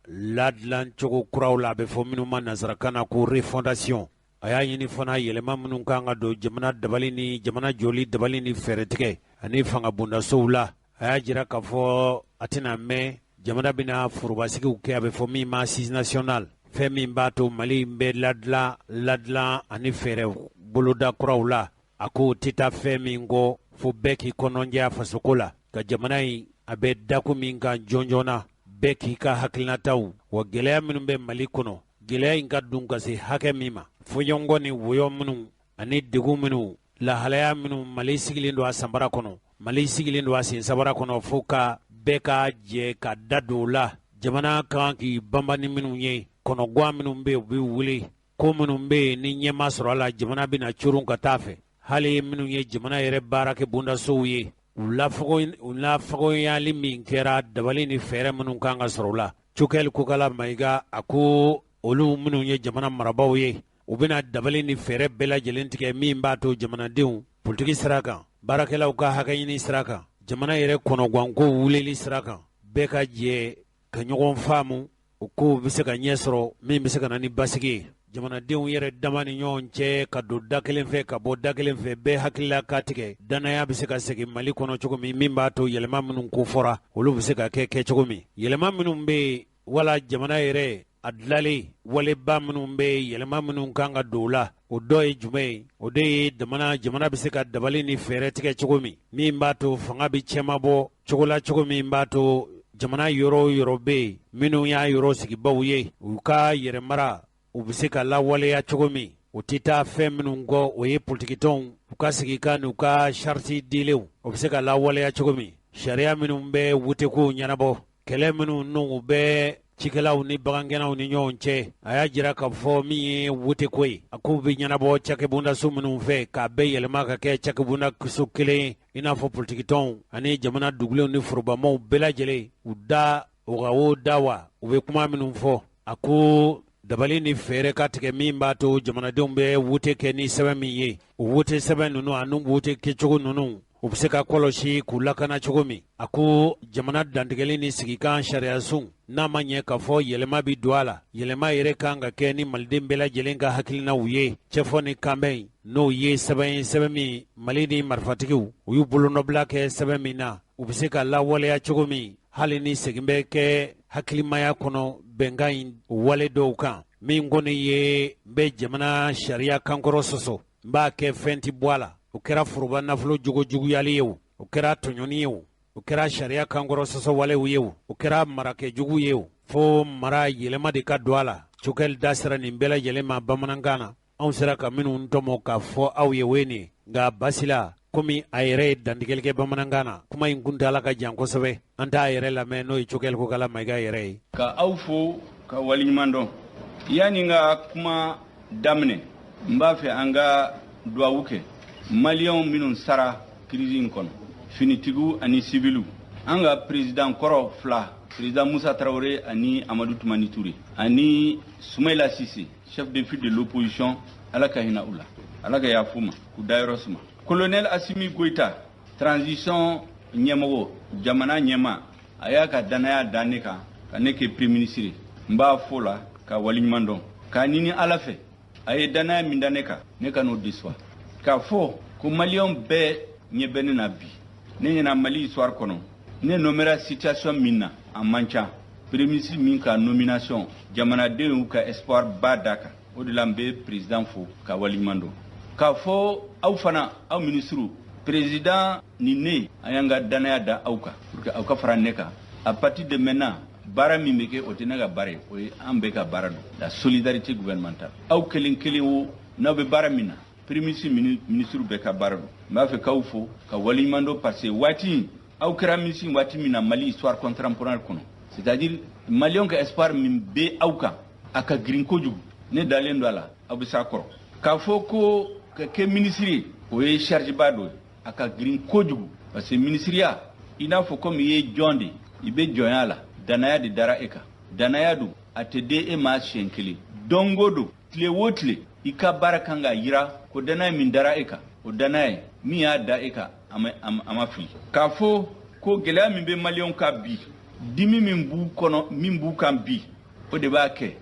ladilan cogo kuraw la a bɛ fɔ minnu ma nanzarakan na ko refondation a y'a ɲini fana yɛlɛma minnu kan ka don jamana dabali ni jamana joli dabali ni fɛɛrɛtigɛ ani fanga bondasow la a y'a jira k'a fɔ a tɛna mɛn jamana bɛna forobasigiw kɛ a bɛ fɔ min ma assise nationale fɛn min b'a to Mali in bɛ ladilan ani fɛɛrɛ boloda kuraw la a ko tɛ taa fɛn min kɔ fo bɛɛ k'i kɔnɔnjɛya fasoko la ka jamana in a bɛ dako min kan jɔn joona bɛɛ k'i ka hakilinataw wa gɛlɛya minnu bɛ Mali kɔnɔ gɛlɛya in ka dun ka se hakɛ min ma fɔɲɔgɔnkɔ ni woyɔ minnu ani degun minnu lahalaya minnu Mali sigilen don a sanbara kɔnɔ Mali sigilen don a sensabara kɔnɔ fo ka bɛɛ ka jɛ ka da don o la jamana kan k'i banba ni minnu ye kɔnɔguwan minnu bɛ yen u bɛ wuli ko minnu bɛ yen ni ɲɛma sɔrɔ a la jamana bɛna corun ka taa fɛ hali minnu ye jamana yɛrɛ baarakɛ bondasow ye u lafagonyali min kɛra dabali ni fɛɛrɛ minnu kan ka sɔrɔ o la Cokɛli Kokala Mayiga a ko olu minnu ye jamana marabaaw ye u bɛna dabali ni fɛɛrɛ bɛɛ lajɛlen tigɛ min b'a to jamanadenw politiki sira kan baarakɛlaw ka hakɛ ɲini sira kan jamana yɛrɛ kɔnɔguwanko wulili sira kan bɛɛ ka jɛ ka ɲɔgɔn faamu o ko bɛ se ka ɲɛ sɔrɔ min bɛ se ka na ni basigi ye jamanadenw yɛrɛ dama ni ɲɔgɔn cɛ ka don da kelen fɛ ka bɔ da kelen fɛ bɛɛ hakilila ka tigɛ danaya bɛ se ka segin Mali kɔnɔ cogo min b'a to yɛlɛma minnu ko fɔra olu bɛ se ka kɛ cogo min yɛlɛma minnu bɛ yen wala jamana yɛrɛ a dilalen waleba minnu bɛ yen yɛlɛma minnu kan ka don o la o dɔ ye jumɛn ye o de ye jamana bɛ se ka dabali ni fɛɛrɛ tigɛ cogo min b'a to fanga bɛ cɛma bɔ cogo la cogo min b'a to jamana yɔrɔ yɔrɔ bɛ yen minnu y'a yɔrɔ sigibaw ye u ka yɛrɛmara u bɛ se ka lawaleya cogo min o tɛ taa fɛn minnu kɔ o ye politikitɔnw u ka sigi ka n'u ka sariti dilenw o bɛ se ka lawaleya cogo min sariya minnu bɛ wutekow ɲɛnabɔ kɛlɛ minnu n'u bɛ cikɛlaw ni bagangɛnnaw ni ɲɔgɔn cɛ a y'a jira k'a fɔ min ye wuteko ye a ko bɛ ɲɛnabɔ cakɛbondaso minnu fɛ k'a bɛɛ yɛlɛma ka kɛ cakɛbondaso kelen ye i n'a fɔ politikitɔnw ani jamana dugulenw ni forobamaw bɛɛ lajɛlen u da u ka o da wa u bɛ kuma minnu fɔ a ko dabali ni fɛɛrɛ ka tigɛ min b'a to jamanadenw bɛ wute kɛ ni sɛbɛn min ye o wute sɛbɛn ninnu ani wute kɛcogo ninnu u bɛ se ka kɔlɔsi k'u lakana cogo min a ko jamana dantigɛli ni sigikan sariyasun n'a ma ɲɛ k'a fɔ yɛlɛma bi don a la yɛlɛma yɛrɛ kan ka kɛ ni maliden bɛɛ lajɛlen ka hakilinaw ye cɛfɔ ni kanbɛn n'o ye sɛbɛn min Mali ni marifatigiw u y'u bolonɔbila kɛ sɛbɛn min na u bɛ se ka lawaleya cogo min hali ni segin bɛ kɛ hakilimaya kɔnɔ bɛnkan in wale dɔw kan min kɔni ye n bɛ jamana sariya kankɔrɔ sɔsɔ n b'a kɛ fɛn ti bɔ a la o kɛra foroba nafolo juguyali ye o kɛra tɔɲɔni ye o kɛra sariya kankɔrɔ sɔsɔ walew ye o kɛra marakɛjugu ye o fo mara yɛlɛma de ka don a la Cokɛli da sera nin bɛɛ lajɛlen ma bamanankan na anw sera ka minnu tɔmɔ k'a fɔ aw ye o ye nin nka basi la komi a yɛrɛ ye dantigɛli kɛ bamanankan na kuma in kuntala ka jan kosɛbɛ an t'a yɛrɛ lamɛn n'o ye Cokɛli Kokala Mayiga yɛrɛ ye ka aw fo ka waliɲuman dɔn yanni n ka kuma daminɛ n b'a fɛ an ka duwawu kɛ maliyɛnw minnu sara kirisi in kɔnɔ finitigiw ani sibiliw an ka président kɔrɔ fila président Musa Traoré ani Amadou Toumani Touré ani Soumaïla Cissé chef de file de l'opposition ala ka hinɛ u la ala ka yafu ma k'u dayɔrɔ suma colonel Assimi Goïta transition ɲɛmɔgɔ jamana ɲɛma a y'a ka danaya da ne kan ka ne kɛ premier ministre n b'a fo la ka waliɲuman dɔn k'a ɲini ala fɛ a ye danaya min da ne kan ne ka n'o déçoit k'a fɔ ko maliyɛnw bɛɛ ɲɛ bɛ ne na bi ne ɲɛna Mali histoire kɔnɔ ne nomera situation min na a man ca premier ministre min ka nomination jamanadenw y'u ka espoir ba da kan o de la n bɛ président fo ka waliɲuman dɔn k'a fɔ aw fana aw ministre président ni ne a y'an ka danaya da aw kan pour que aw ka fara ne kan à partir de maintenant baara min bɛ kɛ o tɛ ne ka baara ye o ye an bɛɛ ka baara don la solidarité gouvernementale aw kelen kelen o n'aw bɛ baara min na premier ministre bɛɛ ka baara don n b'a fɛ k'aw fo ka waleɲuman dɔn parce que waati aw kɛra ministre waati min na Mali histoire contemporaine kɔnɔ c'est-à-dire maliyɛnw ka espoir min bɛ aw kan a ka girin kojugu ne dalen don a la aw bɛ s'a kɔrɔ k'a fɔ ko ka kɛ ministre ye o ye charge ba dɔ ye a ka girin kojugu parce que ministeriya i n'a fɔ comme i ye jɔn de i bɛ jɔnya la danaya de dara e kan danaya don a tɛ den e ma siɲɛ kelen don o don tile o tile i ka baara kan ka yira ko danaya min dara e kan o danaya min y'a da e kan a ma fili k'a fɔ ko gɛlɛya min bɛ maliyɛnw ka bi dimi min b'u kɔnɔ min b'u kan bi o de b'a kɛ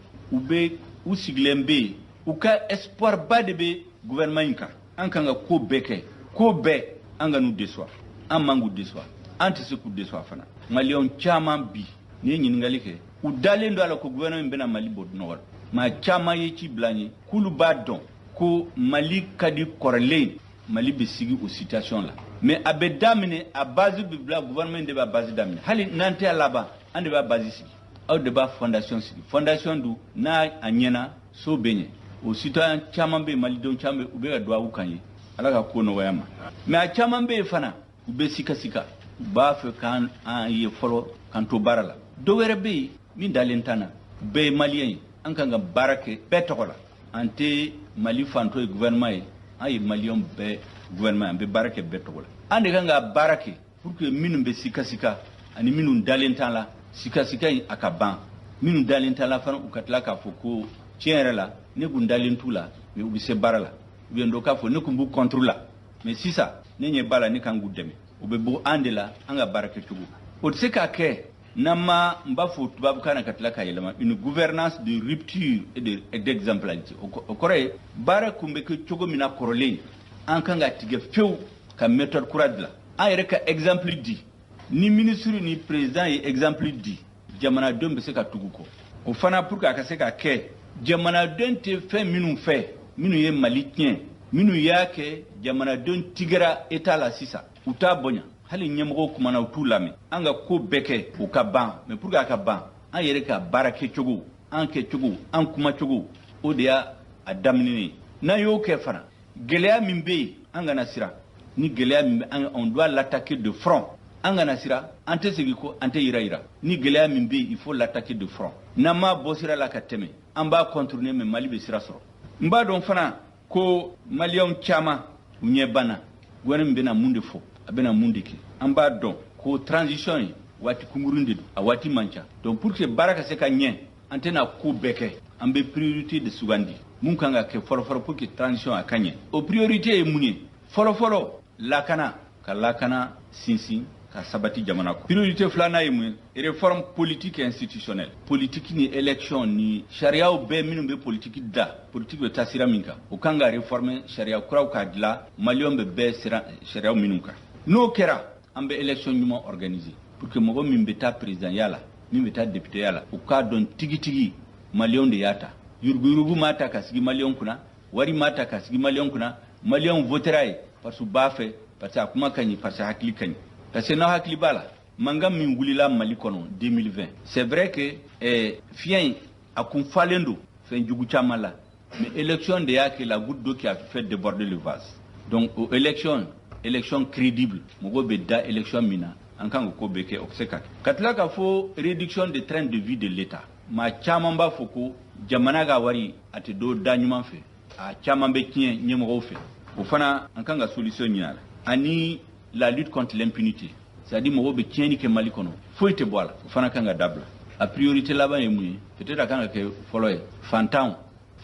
u sigilen bɛ yen u ka espoir ba de bɛ gouvernement in kan an kan ka ko bɛɛ kɛ ko bɛɛ an ka n'u déçoir an man k'u déçoir an tɛ se k'u déçoir fana maliyɛnw caman bi n'i ye ɲininkali kɛ u dalen don a la ko gouvernement bɛna Mali bɔ nɔgɔ la maa caman ye ci bila an ye k'olu b'a dɔn ko Mali ka di kɔrɔlen Mali bɛ sigi o situation la mais a bɛ daminɛ a base bɛ bila gouvernement de b'a base daminɛ hali n'an tɛ a laban an de b'a base sigi aw de b'a fondation sigi fondation dun n'a a ɲɛna so bɛ ɲɛ o citoyen caman bɛ yen malidenw caman bɛ yen u bɛ ka dugawu k'an ye ala ka ko nɔgɔya ma mais a caman bɛ yen fana u bɛ sikasika u b'a fɛ k'an ye fɔlɔ k'an to baara la dɔ wɛrɛ bɛ yen min dalen t'an na u bɛɛ ye maliyɛn ye an kan ka baara kɛ bɛɛ tɔgɔ la an tɛ Mali fanto ye gouvernement ye an ye maliyɛnw bɛɛ gouvernement an bɛ baara kɛ bɛɛ tɔgɔ la an de kan ka baara kɛ pour que minnu bɛ sikasika ani minnu dalen t'an la sikasika in a ka ban minnu dalen t'an la fana u ka tila k'a fɔ ko tiɲɛ yɛrɛ la ne kun dalen t'u la mais u bɛ se baara la u bɛ dɔ k'a fɔ ne kun b'u contre la mais sisan ne ɲɛ b'a la ne kan k'u dɛmɛ u bɛ bɔ an de la an ka baara kɛ cogo o tɛ se k'a kɛ n'an ma n b'a fɔ tubabukan na ka tila ka yɛlɛma une gouvernance de rupture et d'exemplarité o kɔrɔ ye baara kun bɛ kɛ cogo min na kɔrɔlen an kan ka tigɛ fewu ka méthode kura dilan an yɛrɛ ka exemple di ni ministre ni président ye exemple di jamanadenw bɛ se ka tugu kɔ o fana pour que a ka se ka kɛ jamanadenw tɛ fɛn minnu fɛ minnu ye Mali tiɲɛ minnu y'a kɛ jamanadenw tigɛra état la sisan u t'a bonya hali ɲɛmɔgɔw kumana u t'u lamɛn an ka ko bɛɛ kɛ o ka ban mais pour que a ka ban an yɛrɛ ka baara kɛcogo an kɛcogo an kumacogo o de y'a daminɛ ye n'an y'o kɛ fana gɛlɛya min bɛ yen an kana siran ni gɛlɛya min bɛ on doit l'attaquer de front an kana siran an tɛ segin ko an tɛ yira ni gɛlɛya min bɛ yen il faut l'attaquer de front n'an m'a bɔ sira la ka tɛmɛ an b'a contourner mais Mali bɛ sira sɔrɔ n b'a dɔn fana ko maliyɛnw caman u ɲɛ banna gouvernement bɛna mun de fɔ a bɛna mun de kɛ an b'a dɔn ko transition ye waati kunkurun de don a waati man ca donc pour que baara ka se ka ɲɛ an tɛna ko bɛɛ kɛ an bɛ priorité de sugandi mun kan ka kɛ fɔlɔfɔlɔ pour que transition a ka ɲɛ o priorité ye mun ye fɔlɔfɔlɔ lakana ka lakana sinsin ka sabati jamana kɔ priorité filanan ye mun ye réforme politique et institutionnelle politique ni élection ni sariyaw bɛɛ minnu bɛ politique da politique bɛ taa sira min kan o kan ka réformer sariya kuraw k'a dilan maliyɛnw bɛ bɛɛ sariyaw minnu kan n'o kɛra an bɛ élection ɲuman organiser pour que mɔgɔ min bɛ taa président ya la min bɛ taa député ya la o k'a dɔn tigitigi maliyɛnw de y'a ta yuruguyurugu m'a ta ka sigi maliyɛnw kunna wari m'a ta ka sigi maliyɛnw kunna maliyɛnw votera ye parce que u b'a fɛ parce que a kuma ka ɲi parce que hakili ka ɲi parce que n'aw hakili b'a la mankan min wulila Mali kɔnɔ 2020 c'est vrai que fiɲɛ in a kun falen don fɛn jugu caman la mais élection de y'a kɛ la goutte d'eau qui a fait déborder le vase donc o élection crédible mɔgɔ bɛ da élection min na an kan ka ko bɛɛ kɛ o bɛ se ka kɛ ka tila k'a fɔ réduction de train de vie de l'État maa caman b'a fɔ ko jamana ka wari a tɛ dɔ da ɲuman fɛ a caman bɛ tiɲɛ ɲɛmɔgɔw fɛ o fana an kan ka solution ɲini a la ani la lutte contre l'impunité c'est-à-dire mɔgɔw bɛ tiɲɛni kɛ Mali kɔnɔ foyi tɛ bɔ a la o fana kan ka dabila a priorité laban ye mun ye peut-être a kan ka kɛ fɔlɔ ye fantanw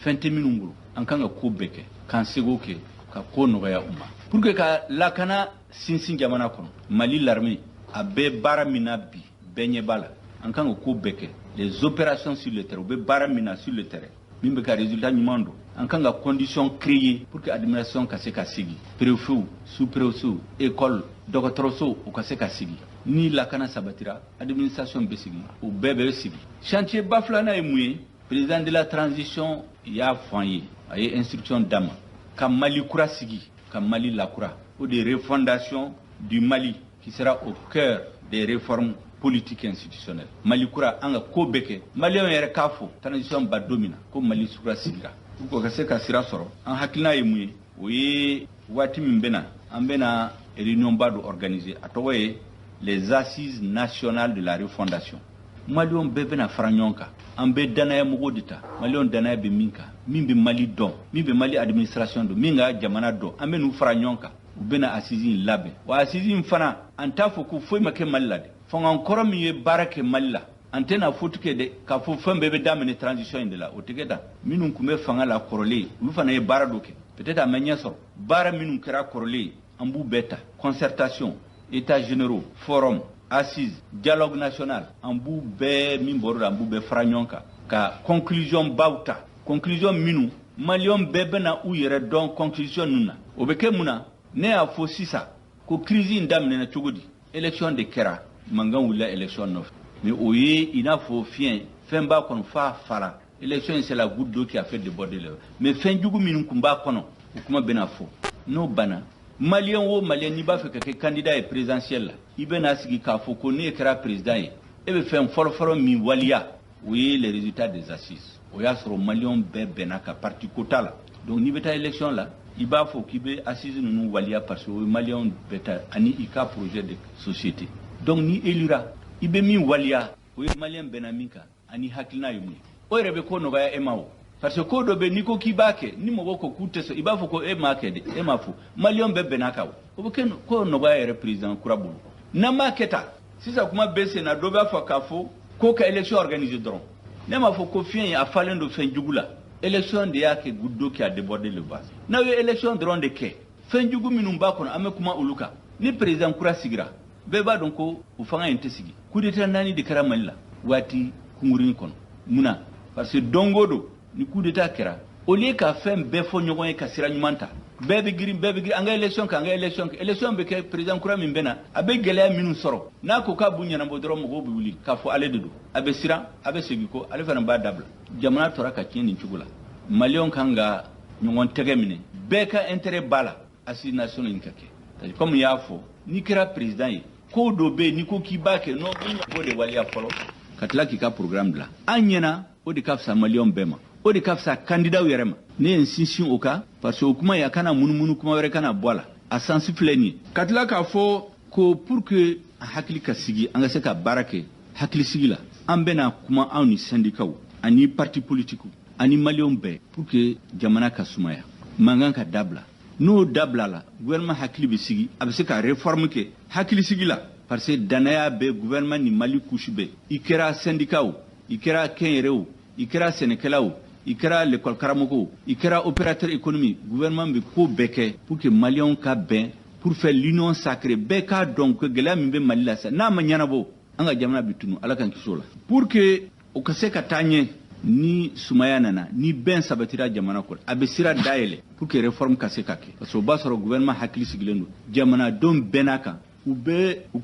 fɛn tɛ minnu bolo an kan ka ko bɛɛ kɛ k'an seko kɛ ka ko nɔgɔya u ma pour que ka lakana sinsin jamana kɔnɔ Mali l'armée a bɛ baara min na bi bɛɛ ɲɛ b'a la an kan ka ko bɛɛ kɛ les opérations sur le terrain u bɛ baara min na sur le terrain min bɛ ka résultat ɲuman don an kan ka condition créer pour que administration ka se ka sigi préfet sous-préfet école dɔgɔtɔrɔso u ka se ka sigi ni lakana sabatira administration bɛ sigi u bɛɛ bɛ sigi chantier ba filanan ye mun ye président de la transition y'a fɔ an ye a ye instruction d'a ma ka Mali kura sigi ka Mali lakura o de refondation du Mali qui sera au cœur des réformes politique institutionnelle Mali kura an ka ko bɛɛ kɛ maliyɛnw yɛrɛ k'a fɔ transition ba don min na ko Mali suguya sigira ko ka se ka sira sɔrɔ an hakilina ye mun ye o ye waati min bɛna an bɛna réunion ba dɔ organiser a tɔgɔ ye les assises nationales de la refondation maliyɛnw bɛɛ bɛna fara ɲɔgɔn kan an bɛ danaya mɔgɔw de ta maliyɛnw danaya bɛ min kan min bɛ Mali dɔn min bɛ Mali administration dɔn min ka jamana dɔn an bɛ n'u fara ɲɔgɔn kan u bɛna assise in labɛn wa assise in fana an t'a fɔ ko foyi ma kɛ Mali la dɛ fangakɔrɔ min ye baara kɛ Mali la an tɛna fɔ tigɛ dɛ k'a fɔ fɛn bɛɛ bɛ daminɛ transition in de la o tɛ kɛ da minnu tun bɛ fanga la kɔrɔlen olu fana ye baara dɔ kɛ peut-être a ma ɲɛ sɔrɔ baara minnu kɛra kɔrɔlen an b'u bɛɛ ta concertation états généraux forum assise dialogue national an b'u bɛɛ min bɔra an b'u bɛɛ fara ɲɔgɔn kan ka conclusion baw ta conclusion minnu maliyɛnw bɛɛ bɛna u yɛrɛ dɔn conclusion ninnu na o bɛ kɛ mun na ne y'a fɔ sisan ko crise in daminɛna cogo di élection de kɛra mankan wulila élection nɔfɛ mais o ye i n'a fɔ fiɲɛ fɛn b'a kɔnɔ f'a fara élection in c'est la goutte d'eau qui a fait déborder le mais fɛn jugu minnu tun b'a kɔnɔ o kuma bɛna fɔ n'o banna maliyɛn o maliyɛn n'i b'a fɛ ka kɛ candidat ye présidentiel la i bɛna sigi k'a fɔ ko ne kɛra président ye e bɛ fɛn fɔlɔfɔlɔ min waliya o ye les résultats des assises o y'a sɔrɔ maliyɛnw bɛɛ bɛnna ka parti ko t'a la donc n'i bɛ taa élection la i b'a fɔ k'i bɛ assise ninnu waliya parce que o ye maliyɛnw bɛɛ ta ani i ka projet de société donc ni élira i bɛ min waliya o ye maliyɛn bɛnna min kan ani hakilina ye mun ye o yɛrɛ bɛ ko nɔgɔya e ma o parce que ko dɔ bɛ n'i ko k'i b'a kɛ ni mɔgɔw ko k'u tɛ sɔn i b'a fɔ ko e m'a kɛ dɛ e m'a fɔ maliyɛnw bɛɛ bɛnna kan o bɛ kɛ ko nɔgɔya yɛrɛ président kura bolo n'an m'a kɛ tan sisan kuma bɛ sen na dɔ b'a fɔ k'a fɔ ko ka élection organiser dɔrɔn ne m'a fɔ ko fiɲɛ a falen don fɛn jugu la élection de y'a kɛ goutte d'eau qui a débordé le vase n'aw ye élection dɔrɔn de kɛ fɛn jugu minnu b'a kɔnɔ an bɛ kuma olu kan ni président kura sigira bɛɛ b'a dɔn ko u fanga in tɛ sigi coup d'état 4 de kɛra Mali la waati kunkurunin kɔnɔ munna parce que don o don ni coup d'état kɛra au lieu ka fɛn bɛɛ fɔ ɲɔgɔn ye ka sira ɲuman ta bɛɛ bɛ girin an ka élection kɛ an ka élection bɛ kɛ président kura min bɛ na a bɛ gɛlɛya minnu sɔrɔ n'a ko k'a b'u ɲɛnabɔ dɔrɔn mɔgɔw bɛ wuli k'a fɔ ale de don a bɛ siran a bɛ segin ko ale fana b'a dabila jamana tora ka tiɲɛ nin cogo la maliyɛnw kan ka ɲɔgɔn tɛgɛ minɛ bɛɛ ka intérêt b'a la assise nationale in ka kɛ comme y'a fɔ n'i kɛra président ye ko dɔ bɛ yen n'i ko k'i b'a kɛ n'o b'o de waleya fɔlɔ ka tila k'i ka programme bila an ɲɛna o de ka fisa maliyɛnw bɛɛ ma o de ka fisa candidat yɛrɛ ma ne ye n sinsin o kan parce que o kuma in a kana munumunu kuma wɛrɛ kana bɔ a la a sansi filɛ nin ye ka tila k'a fɔ ko pour que a hakili ka sigi an ka se ka baara kɛ hakilisigi la an bɛna kuma anw ni syndicats ani parti politiques ani maliyɛnw bɛɛ pour que jamana ka sumaya mankan ka dabila n'o dabila la gouvernement hakili bɛ sigi a bɛ se ka réforme kɛ hakilisigi la parce que danaya bɛ gouvernement ni Mali couche bɛɛ i kɛra syndicat o i kɛra kɛnyɛrɛ o i kɛra sɛnɛkɛla o i kɛra l'école karamɔgɔ i kɛra opérateur économique gouvernement bɛ ko bɛɛ kɛ pour que maliyɛnw ka bɛn pour faire l'union sacrée bɛɛ k'a dɔn ko gɛlɛya min bɛ Mali la sisan n'a ma ɲɛnabɔ an ka jamana bɛ tunu ala k'an kisi o la pour que o ka se ka taa ɲɛ ni sumaya nana ni bɛn sabatira jamana kɔnɔ a bɛ sira dayɛlɛ pour que réforme ka se ka kɛ parce que o b'a sɔrɔ gouvernement hakili sigilen don jamanadenw bɛɛ n'a kan u bɛ u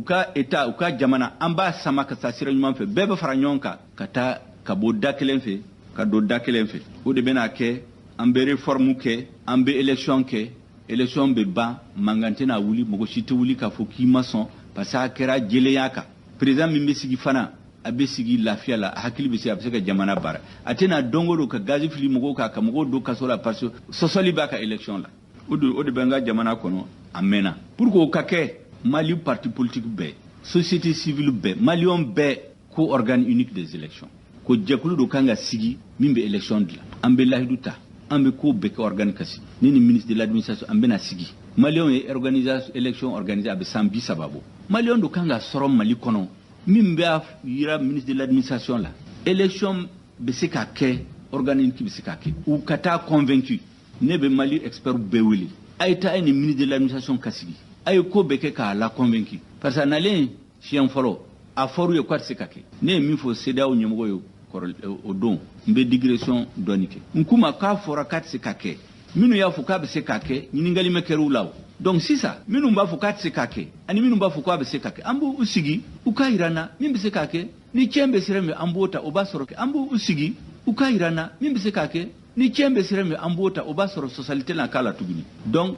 ka état u ka jamana an b'a sama ka taa sira ɲuman fɛ bɛɛ bɛ fara ɲɔgɔn kan ka taa ka bɔ da kelen fɛ ka don da kelen fɛ o de bɛna kɛ an bɛ réforme kɛ an bɛ élection kɛ élection bɛ ban mankan tɛna wuli mɔgɔ si tɛ wuli k'a fɔ k'i ma sɔn parce que a kɛra jɛlenya kan président min bɛ sigi fana a bɛ sigi lafiya la a hakili bɛ se a bɛ se ka jamana baara a tɛna don o don ka gazi fili mɔgɔw kan ka mɔgɔw don kaso la parce que sɔsɔli b'a ka élection la o de bɛ n ka jamana kɔnɔ a mɛnna pour que o ka kɛ Mali parti politique bɛɛ société civile bɛɛ maliyɛnw bɛɛ ko organe unique des élections ko jɛkulu dɔ kan ka sigi min bɛ élection dilan an bɛ lahidu ta an bɛ ko bɛɛ kɛ organe ka sigi ni ministre de l'administration an bɛna sigi maliyɛnw ye organisation élection organisée a bɛ san 30 bɔ maliyɛnw dɔ kan ka sɔrɔ Mali kɔnɔ min bɛ yira ministre de l'administration la élection bɛ se ka kɛ organe unique bɛ se ka kɛ u ka taa convaincu ne bɛ Mali expert bɛɛ wele a ye taa ni ministre de l'administration ka sigi a ye ko bɛɛ kɛ k'a la convaincu parce que a nalen siɲɛ fɔlɔ a fɔr'u ye k'a tɛ se ka kɛ ne ye min fɔ CEDEAO ɲɛmɔgɔ ye o don n bɛ digression dɔɔni kɛ n k'u ma k'a fɔra k'a tɛ se ka kɛ minnu y'a fɔ k'a bɛ se ka kɛ ɲininkali ma kɛra u la o donc sisan minnu b'a fɔ k'a tɛ se ka kɛ ani minnu b'a fɔ k'a bɛ se ka kɛ an b'u sigi u k'a jira n na min bɛ se ka kɛ ni tiɲɛ bɛ sira min an b'o ta o b'a sɔrɔ an b'u sigi u k'a jira n na min bɛ se ka kɛ ni tiɲɛ bɛ sira min an b'o ta o b'a sɔrɔ sɔsɔli tɛna k'a la tuguni donc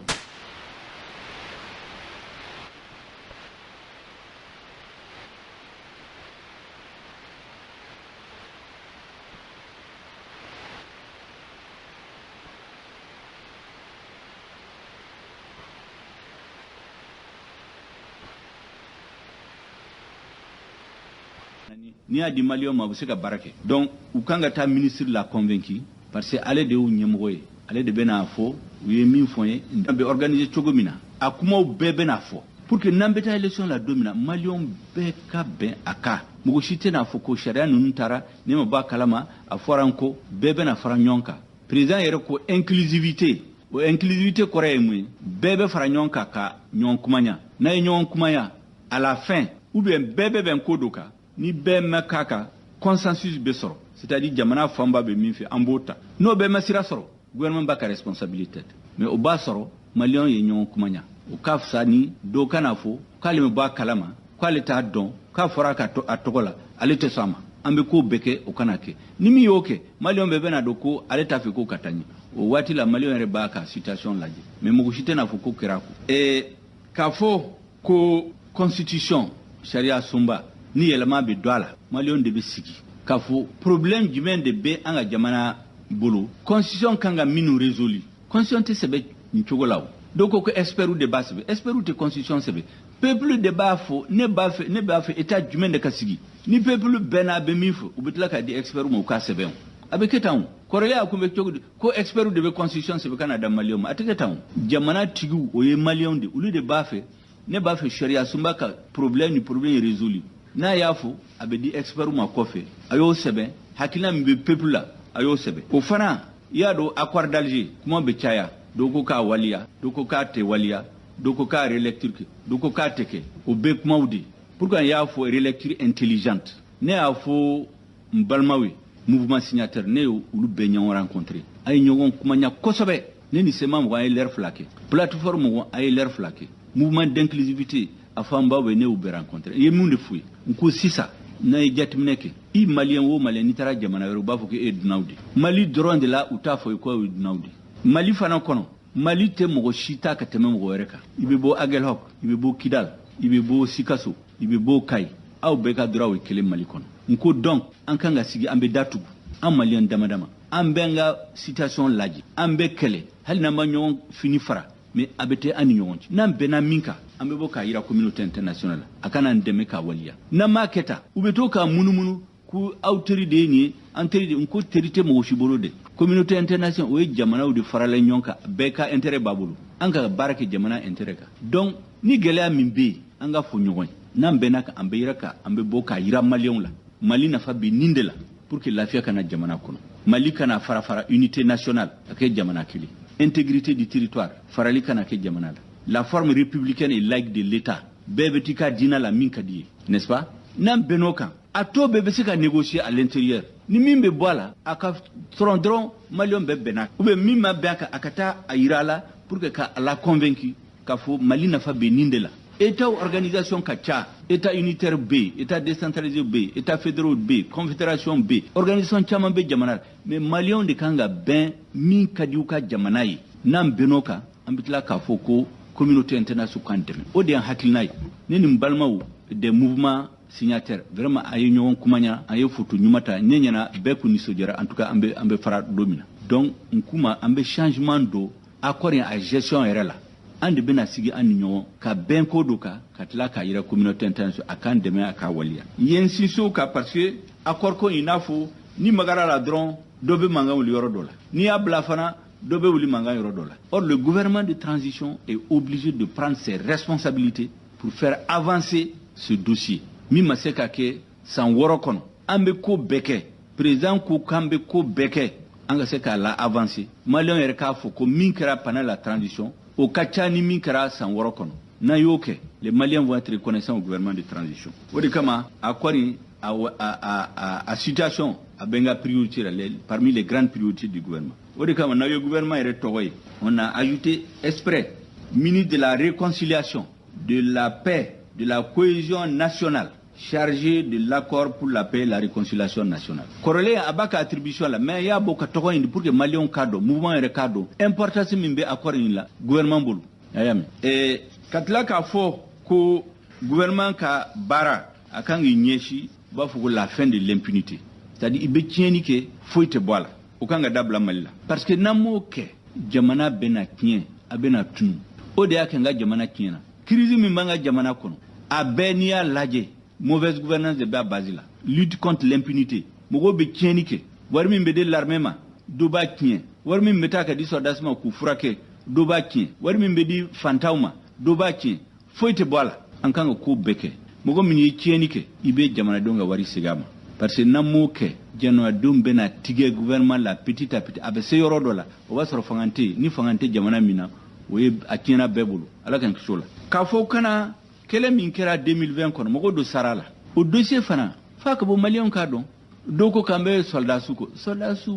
Ni a di Maliens ma bu se ka barake. Donc u kanga ta ministre la convaincu parce que ale de u ñemoy ale de bena fo u ye min foye be organiser chogomina akuma be bena fo pour que nambeta élection la domina Maliens be ka ben aka mugo shite na fo ko sharia nun tara ne ma ba kalama a foranko be bena faranyonka président yere ko inclusivité o inclusivité kore mu bebe faranyonka ka nyon kumanya na nyon kumanya à la fin ou bien bebe ben kodoka ni be makaka consensus be soro c'est-à-dire jamana famba be min fi ambota no be masira soro gouvernement ba ka responsabilité mais au bas soro Maliens ye nyon kumanya o kafsa ni do kana fo kale me ba kalama kwale ta don ka fora ka to atogola ale te sama ambe ko beke o kanake ni mi yoke Maliens be bena do ko ale ta fi ko katani o wati la Maliens re ba ka situation laje mais mo ko shite na fo ko kirako e ka fo ko constitution sharia sumba ni yelema be doala Maliens de be sigi ka fo problème jumɛn de be anga jamana bolo constitution kanga minu résolu constitution te sebe nchogola donc ko espéru de base espéru te constitution sebe peuple de bafo ne bafe état jumɛn de kasigi ni peuple bena be mifo ubitla ka di expert mo ka sebe avec etan korele akumbe chogodi ko expert de be constitution sebe kana da Maliens ateke tan jamana tigu o ye Maliens de ulu de bafe ne bafe sharia sumba ka problème résolu na yafo abedi expert mo kofe ayo sebe hakina mbe peuple la ayo sebe o fana yado accord d'Alger kuma be chaya doko ka waliya doko ka te waliya doko ka rélecture doko ka teke o be kuma wudi pourquoi yafo rélecture intelligente ne yafo mbalmawi mouvement signataire ne ulu be nyon rencontrer ay nyon kuma nya kosobe ne ni sema mo ay l'air flaqué plateforme mo ay l'air flaqué mouvement d'inclusivité afamba we ne u be rencontrer ye munde fuy ko sisa na jatmineke I Maliens wo Maliens ni tara jamana yoro bafo ke ednaudi Mali droit de la utafo ko ednaudi Mali fana kono Mali te mogo shita ka teme mogo reka ibe bo Aguelhok ibe bo Kidal ibe bo Sikasso ibe bo Kay aw be ka droit we kele Mali kono nko donc an kanga sigi ambe datugu an Maliens damadama an benga situation laji an be kele hal na ma nyon fini fara mais abete ani nyonci nan bena minka ambe bo ka yira communauté internationale akana ndeme ka waliya na maketa ubeto ka munumunu ku autorité ni antérité nko terité mo shiboro de communauté internationale o jamana o de farala nyonka beka intérêt babulu anga barake jamana intérêt ka donc ni gelea mimbe anga fo nyogon nan benaka ambe yira ka ambe bo ka yira Maliens la Mali na fa bi nindela pour que la fia kana jamana kono Mali kana fara unité nationale akay jamana kili intégrité du territoire farali kana ke jamana la forme républicaine et laïque de l'état bebetika dina la minkadi n'est-ce pas nan benoka ato bebe se ka négocier à l'intérieur ni mimbe boala aka trondron Maliens be benak ou be mimma beka akata ayirala pour que ka la convaincu ka fo Mali na fa benindela état organisation kacha état unitaire B état décentralisé B état fédéral B confédération B organisation chama be jamana mais Maliens de kanga ben min kadiuka jamana yi nan benoka ambitla ka foko communauté internationale kandem o de hakilnay neni mbalmaw des mouvements signataires vraiment ay ñoo kumanya ay futu ñumata ñeñana be ko ni sojara en tout cas ambe fara domina donc nkuma ambe changement do accord à gestion erela ande bena sigi an ñoo ka ben ko do ka katla ka yira communauté internationale akan deme aka waliya yensi so ka parce que accord ko inafo ni magara la dron dobe manga wuli yoro dola ni abla fana dobe wuli manga yoro dola. Or le gouvernement de transition est obligé de prendre ses responsabilités pour faire avancer ce dossier mi maseka ke san woro kono ambe ko beke président ko kambe ko beke anga seka la avancer Maliens yer ka fo ko min kera pendant la transition au kachani min kera san woro kono na yoke les Maliens vont être reconnaissants au gouvernement de transition odi kama akwari à situation à benga priorité parmi les grandes priorités du gouvernement. Odi kama na yo gouvernement ere togoy on a ajouté exprès ministre de la réconciliation, de la paix, de la cohésion nationale, chargé de l'accord pour la paix et la réconciliation nationale. Corrélé à baka attribution là, mais il y a beaucoup de togoy pour que Maliens cadre, mouvement ere cadre, importance mimbe accord ni la gouvernement bolu. Ayami. Et katla ka fo ko gouvernement ka bara akangi nyeshi ba fuko la fin de l'impunité. C'est-à-dire ibe tieni ke foite boala okanga dabla malila parce que namo ke jamana bena tien abena tunu ode akanga jamana tiena crise mi manga jamana kono abenia laje mauvaise gouvernance de ba bazila lutte contre l'impunité mogo be tieni ke wari min be de l'armée ma do ba tien wari min be ta ka di soldats ma ku furake do ba tien wari min be di fantawma do ba tien foite bola an kan ko beke mogo min yi tieni ke ibe jamana donga wari sigama parce que namo ke jano dum bena tige gouvernement la petit à petit abe se yoro dola o ba soro fangante ni fangante jamana mina o ye akina bebulu ala kan kisola ka fo kana kele min kera 2020 kono mogo do sarala o dossier fana fa ka bo malion ka don doko kambe soldat suko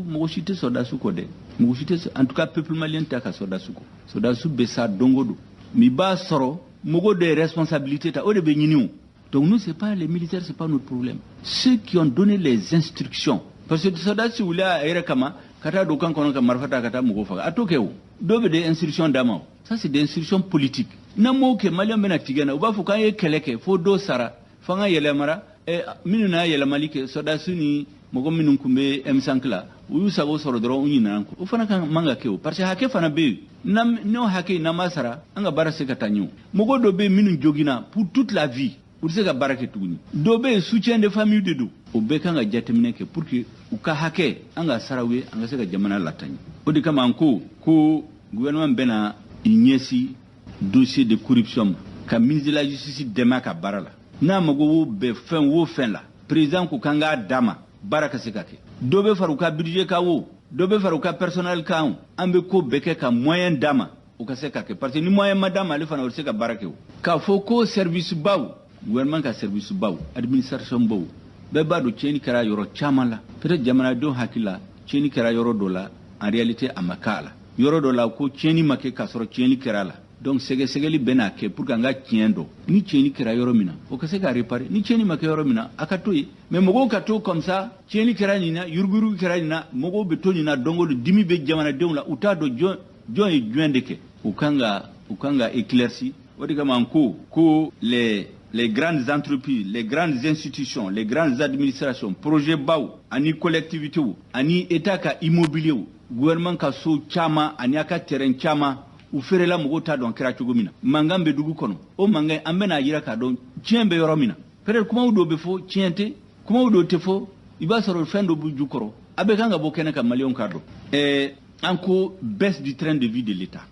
mogo shite soldat suko de mogo shite en tout cas peuple malien ta ka soldat su be sa dongodo mi ba soro mogo de responsabilité ta o de be nyiniu. Donc nous, c'est pas les militaires, c'est pas notre problème. Ceux qui ont donné les instructions. Parce que soldats si vous voulez à Kama, kata dokan kono ka marfata kata mugo faga. Atokeo, dobe des instructions d'amant. Ça c'est des instructions politiques. Namo ke maliam bena tigana, uba fuka ye keleke, fo do sara, fanga yele mara, minuna yele malike soldats suni mogo minun kumbe M5 la, uyu sabo soro doro unyi nanko. Ufana kan manga keo, parce que hake fana be nam no hake namasara, anga bara sekatanyo. Mogo dobe minun jogina pour toute la vie. Pour se ka barake tuguni dobe soutien de famille de do o be kan ga jatemine ke pour que u ka hake anga sarawe anga se ka jamana latani o de kama ko gouvernement bena inyesi dossier de corruption ka ministre de la justice dema ka barala na mago be fin la président ko kanga dama baraka se ka ke dobe faruka budget ka wo dobe faruka personnel ka ambe ko beke ka moyen dama o ka se ka ke parce que ni moyen madame ale fana o se ka barake ka fo ko service baw gouvernement ka service baw administration baw be ba do cheni kara yoro chamala peut jamana do hakila cheni kara yoro dola en réalité amakala yoro dola ko cheni make ka soro cheni kara la donc segeli bena ke pour ganga tiendo ni cheni kara yoro mina o ka se ka réparer ni cheni make yoro mina akatoyi mais mogo ka to comme ça cheni kara ni na yurguru kara ni na mogo be to ni na dongo dimi be jamana de la uta do jon e juendeke ukanga éclairci wodi kama ko les grandes entreprises, les grandes institutions, les grandes administrations, projets baou, ani collectivité ou, ani état ka immobilier ou, gouvernement ka so chama, ani aka terrain chama, ou fere la mogota don kera chugumina. Mangambe dugu kono. O mangay ambena yira ka don tiembe yoromina. Peut-être comment ou be fo tiente, comment ou te fo, iba soro fendo bu jukoro. Abe kanga bokene ka malion kado. Anko baisse du train de vie de l'État.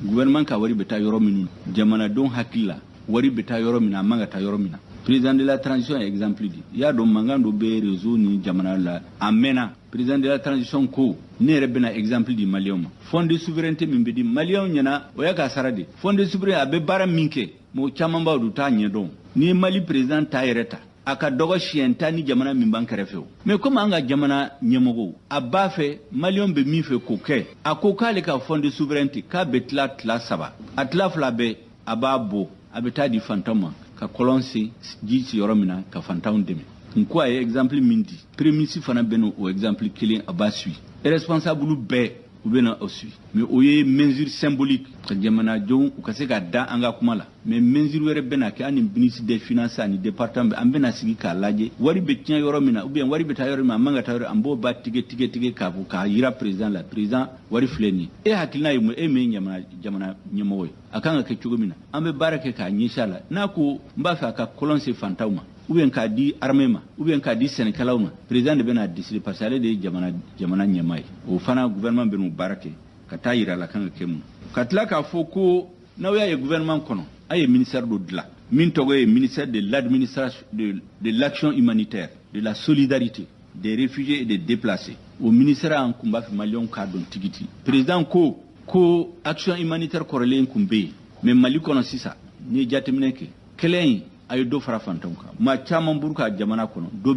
Gouvernement ka wari beta yorominu, jamana don hakila. Wari beta yoromina manga ta yoromina président de la transition exemple dit ya do mangando be réseau ni jamana la amena président de la transition ko ne rebena exemple di malion fond de souveraineté min be di malion nyana o ya ka sarade fond de souveraineté abe bara minke mo chamamba du ta nyedon ni mali président ta yereta aka dogo shienta ni jamana min ban karefew mais comme anga jamana nyemogo abafe malion be mi fe ko ke akokale ka fond de souveraineté ka betla tla saba atla flabe ababo abeta di fantama ka kolonsi jiti yoromina ka fantam demi nko ay exemple mindi premisi fana beno o exemple kilin abasui responsable be ubena aussi mais oye mesure symbolique ka jamana jon ka se ka da anga kumala mais mesure were bena ka ani ministre des finances ani département ambena sigi ka laje wari be tian yoromina ou bien wari be ta yoromina manga ta ambo ba tige ka bu ka yira président la président wari fleni e hakilina yimu e me jamana nyemoy akanga ke chugumina ambe barake ka nyishala nako mbafa ka kolonse fantauma ou bien ka di armema ou bien ka di sénégalawma président de bena décider parce que de jamana nyamay o fana gouvernement benu barake ka tayira la kanga kemu katla ka foko na ya gouvernement kono ay ministère de la min togo ministère de l'administration de l'action humanitaire de la solidarité des réfugiés et des déplacés au ministère en combat malion ka don tigiti président ko action humanitaire korele kumbe mais mali kono sisa ni jatemneke kelen ay do fara fantonka ma chama burka jamana kono do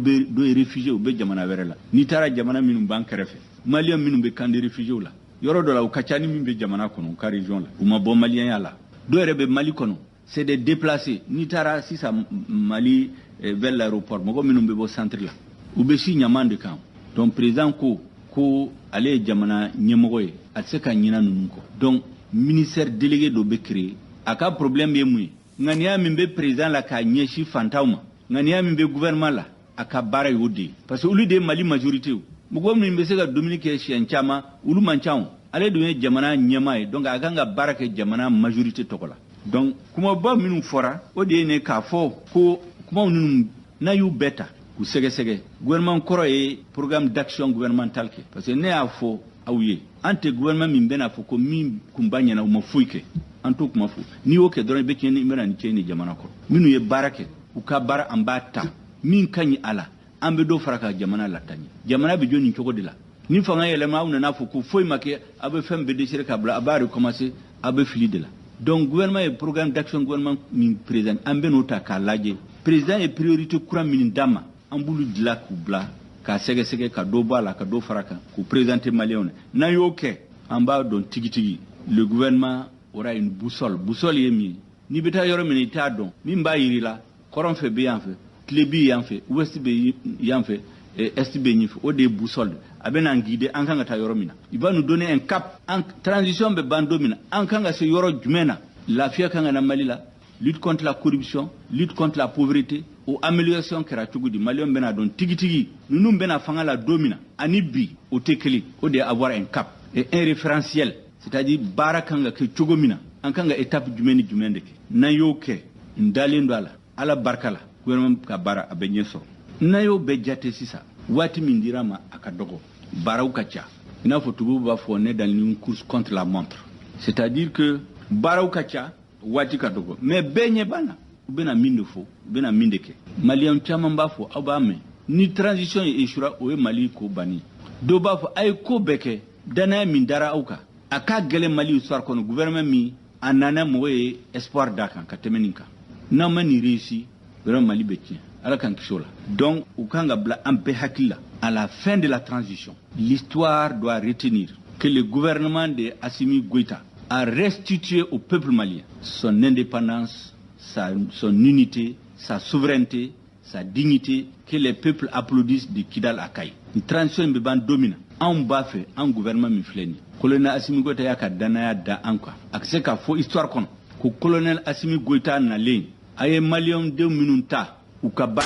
réfugié ou be jamana werela ni tara jamana minum bankerefe malien minum be kande réfugié la yoro do la o kachani min be jamana kono ka région la uma bo malien yala do rebe mali kono c'est des déplacés ni tara sisa mali vers l'aéroport mogo minum be bo centre la ou be si nyamande kam donc président ko ale jamana nyemogoye atseka nyina nunko donc ministère délégué do be créé aka problème be mui ngania mimbe président la ka nyeshi fantauma ngania mimbe gouvernement la aka bara yodi parce que ulu de mali majorité mugo mimbe se ga Dominique Chianchama ulu manchao ale do jamana nyamae donc aka nga barake jamana majorité tokola donc kuma ba minu fora o de ne ka fo ko kuma nunu na yu beta k'u sɛgɛsɛgɛ gouvernement kɔrɔ ye programme d'action gouvernemental kɛ parce que ne y'a fɔ aw ye an tɛ gouvernement min bɛna fɔ ko min kun ba ɲɛna u ma foyi kɛ an t'o kuma fɔ n'i y'o kɛ dɔrɔn i bɛ tiɲɛni i bɛna nin tiɲɛni jamana kɔrɔ minnu ye baara kɛ u ka baara an b'a ta min ka ɲi a la an bɛ dɔ fara ka jamana lataɲɛ jamana bɛ jɔ nin cogo de la ni fanga yɛlɛma aw nana fɔ ko foyi ma kɛ aw bɛ fɛn bɛɛ déchiré ka bila a b'a recommencer aw bɛ fili de la donc gouvernement ye programme d'action gouvernement min président an bɛ n'o ta k'a lajɛ président ye priorité kura min d'a ma an b'olu dilan k'u bila k'a sɛgɛsɛgɛ ka dɔ bɔ a la ka dɔ fara kan k'u présenter maliyɛnw na n'an y'o kɛ an b'a dɔn tigitigi le gouvernement aura une boussole boussole ye min ye n'i bɛ taa yɔrɔ min i t'a dɔn min b'a yiri la kɔrɔn fɛ bɛ yan fɛ tile bɛ yan fɛ ouest bɛ yan fɛ est bɛ yen fɛ o de ye boussole a bɛ n'an guider an kan ka taa yɔrɔ min na il va nous donner un cap en transition bɛ ban don min na an kan ka se yɔrɔ jumɛn na lafiya kan ka na Mali la lutte contre la corruption lutte contre la pauvreté o amélioration kɛra cogo di maliyɛnw bɛna dɔn tigitigi ninnu bɛna fanga la don min na ani bi o tɛ kelen o de ye avoir un cap et un référentiel c'est-à-dire baara kan ka kɛ cogo min na an kan ka étape jumɛn ni jumɛn de kɛ n'an y'o kɛ n dalen don a la ala barika la gouvernement ka baara a bɛ ɲɛ sɔrɔ n'an y'o bɛɛ jate sisan waati min dira ma a ka dɔgɔ baaraw ka ca i n'a fɔ tubabu b'a fɔ ne dans une course contre la montre c'est-à-dire que baaraw ka ca waati ka dɔgɔ mais bɛɛ ɲɛ b'an na u bɛna min de fɔ u bɛna min de kɛ maliyɛn caman b'a fɔ aw b'a mɛn ni transition ye échouera o ye Mali ko banni dɔw b'a fɔ a ye ko bɛɛ kɛ danaya min dara aw kan a ka gɛlɛn Mali histoire kɔnɔ gouvernement min a nana mɔgɔ ye espoir d'a kan ka tɛmɛ nin kan n'an ma nin réussi vraiment Mali bɛ tiɲɛ ala k'an kisi o la donc u kan ka bila an bɛɛ hakili la à la fin de la transition l'histoire doit retenir que le gouvernement de Assimi Goïta a restitué au peuple malien son indépendance, son unité, sa souveraineté, sa dignité, que les peuples applaudissent de Kidal à Kay. Une transition est dominante. En bas fait, un gouvernement mifleni. Colonel Assimi Goïta y a qu'à danaya da anka. Accès qu'à faux histoire qu'on. Que colonel Assimi Goïta n'a l'un. Aye Malion de Minunta ou Kaba.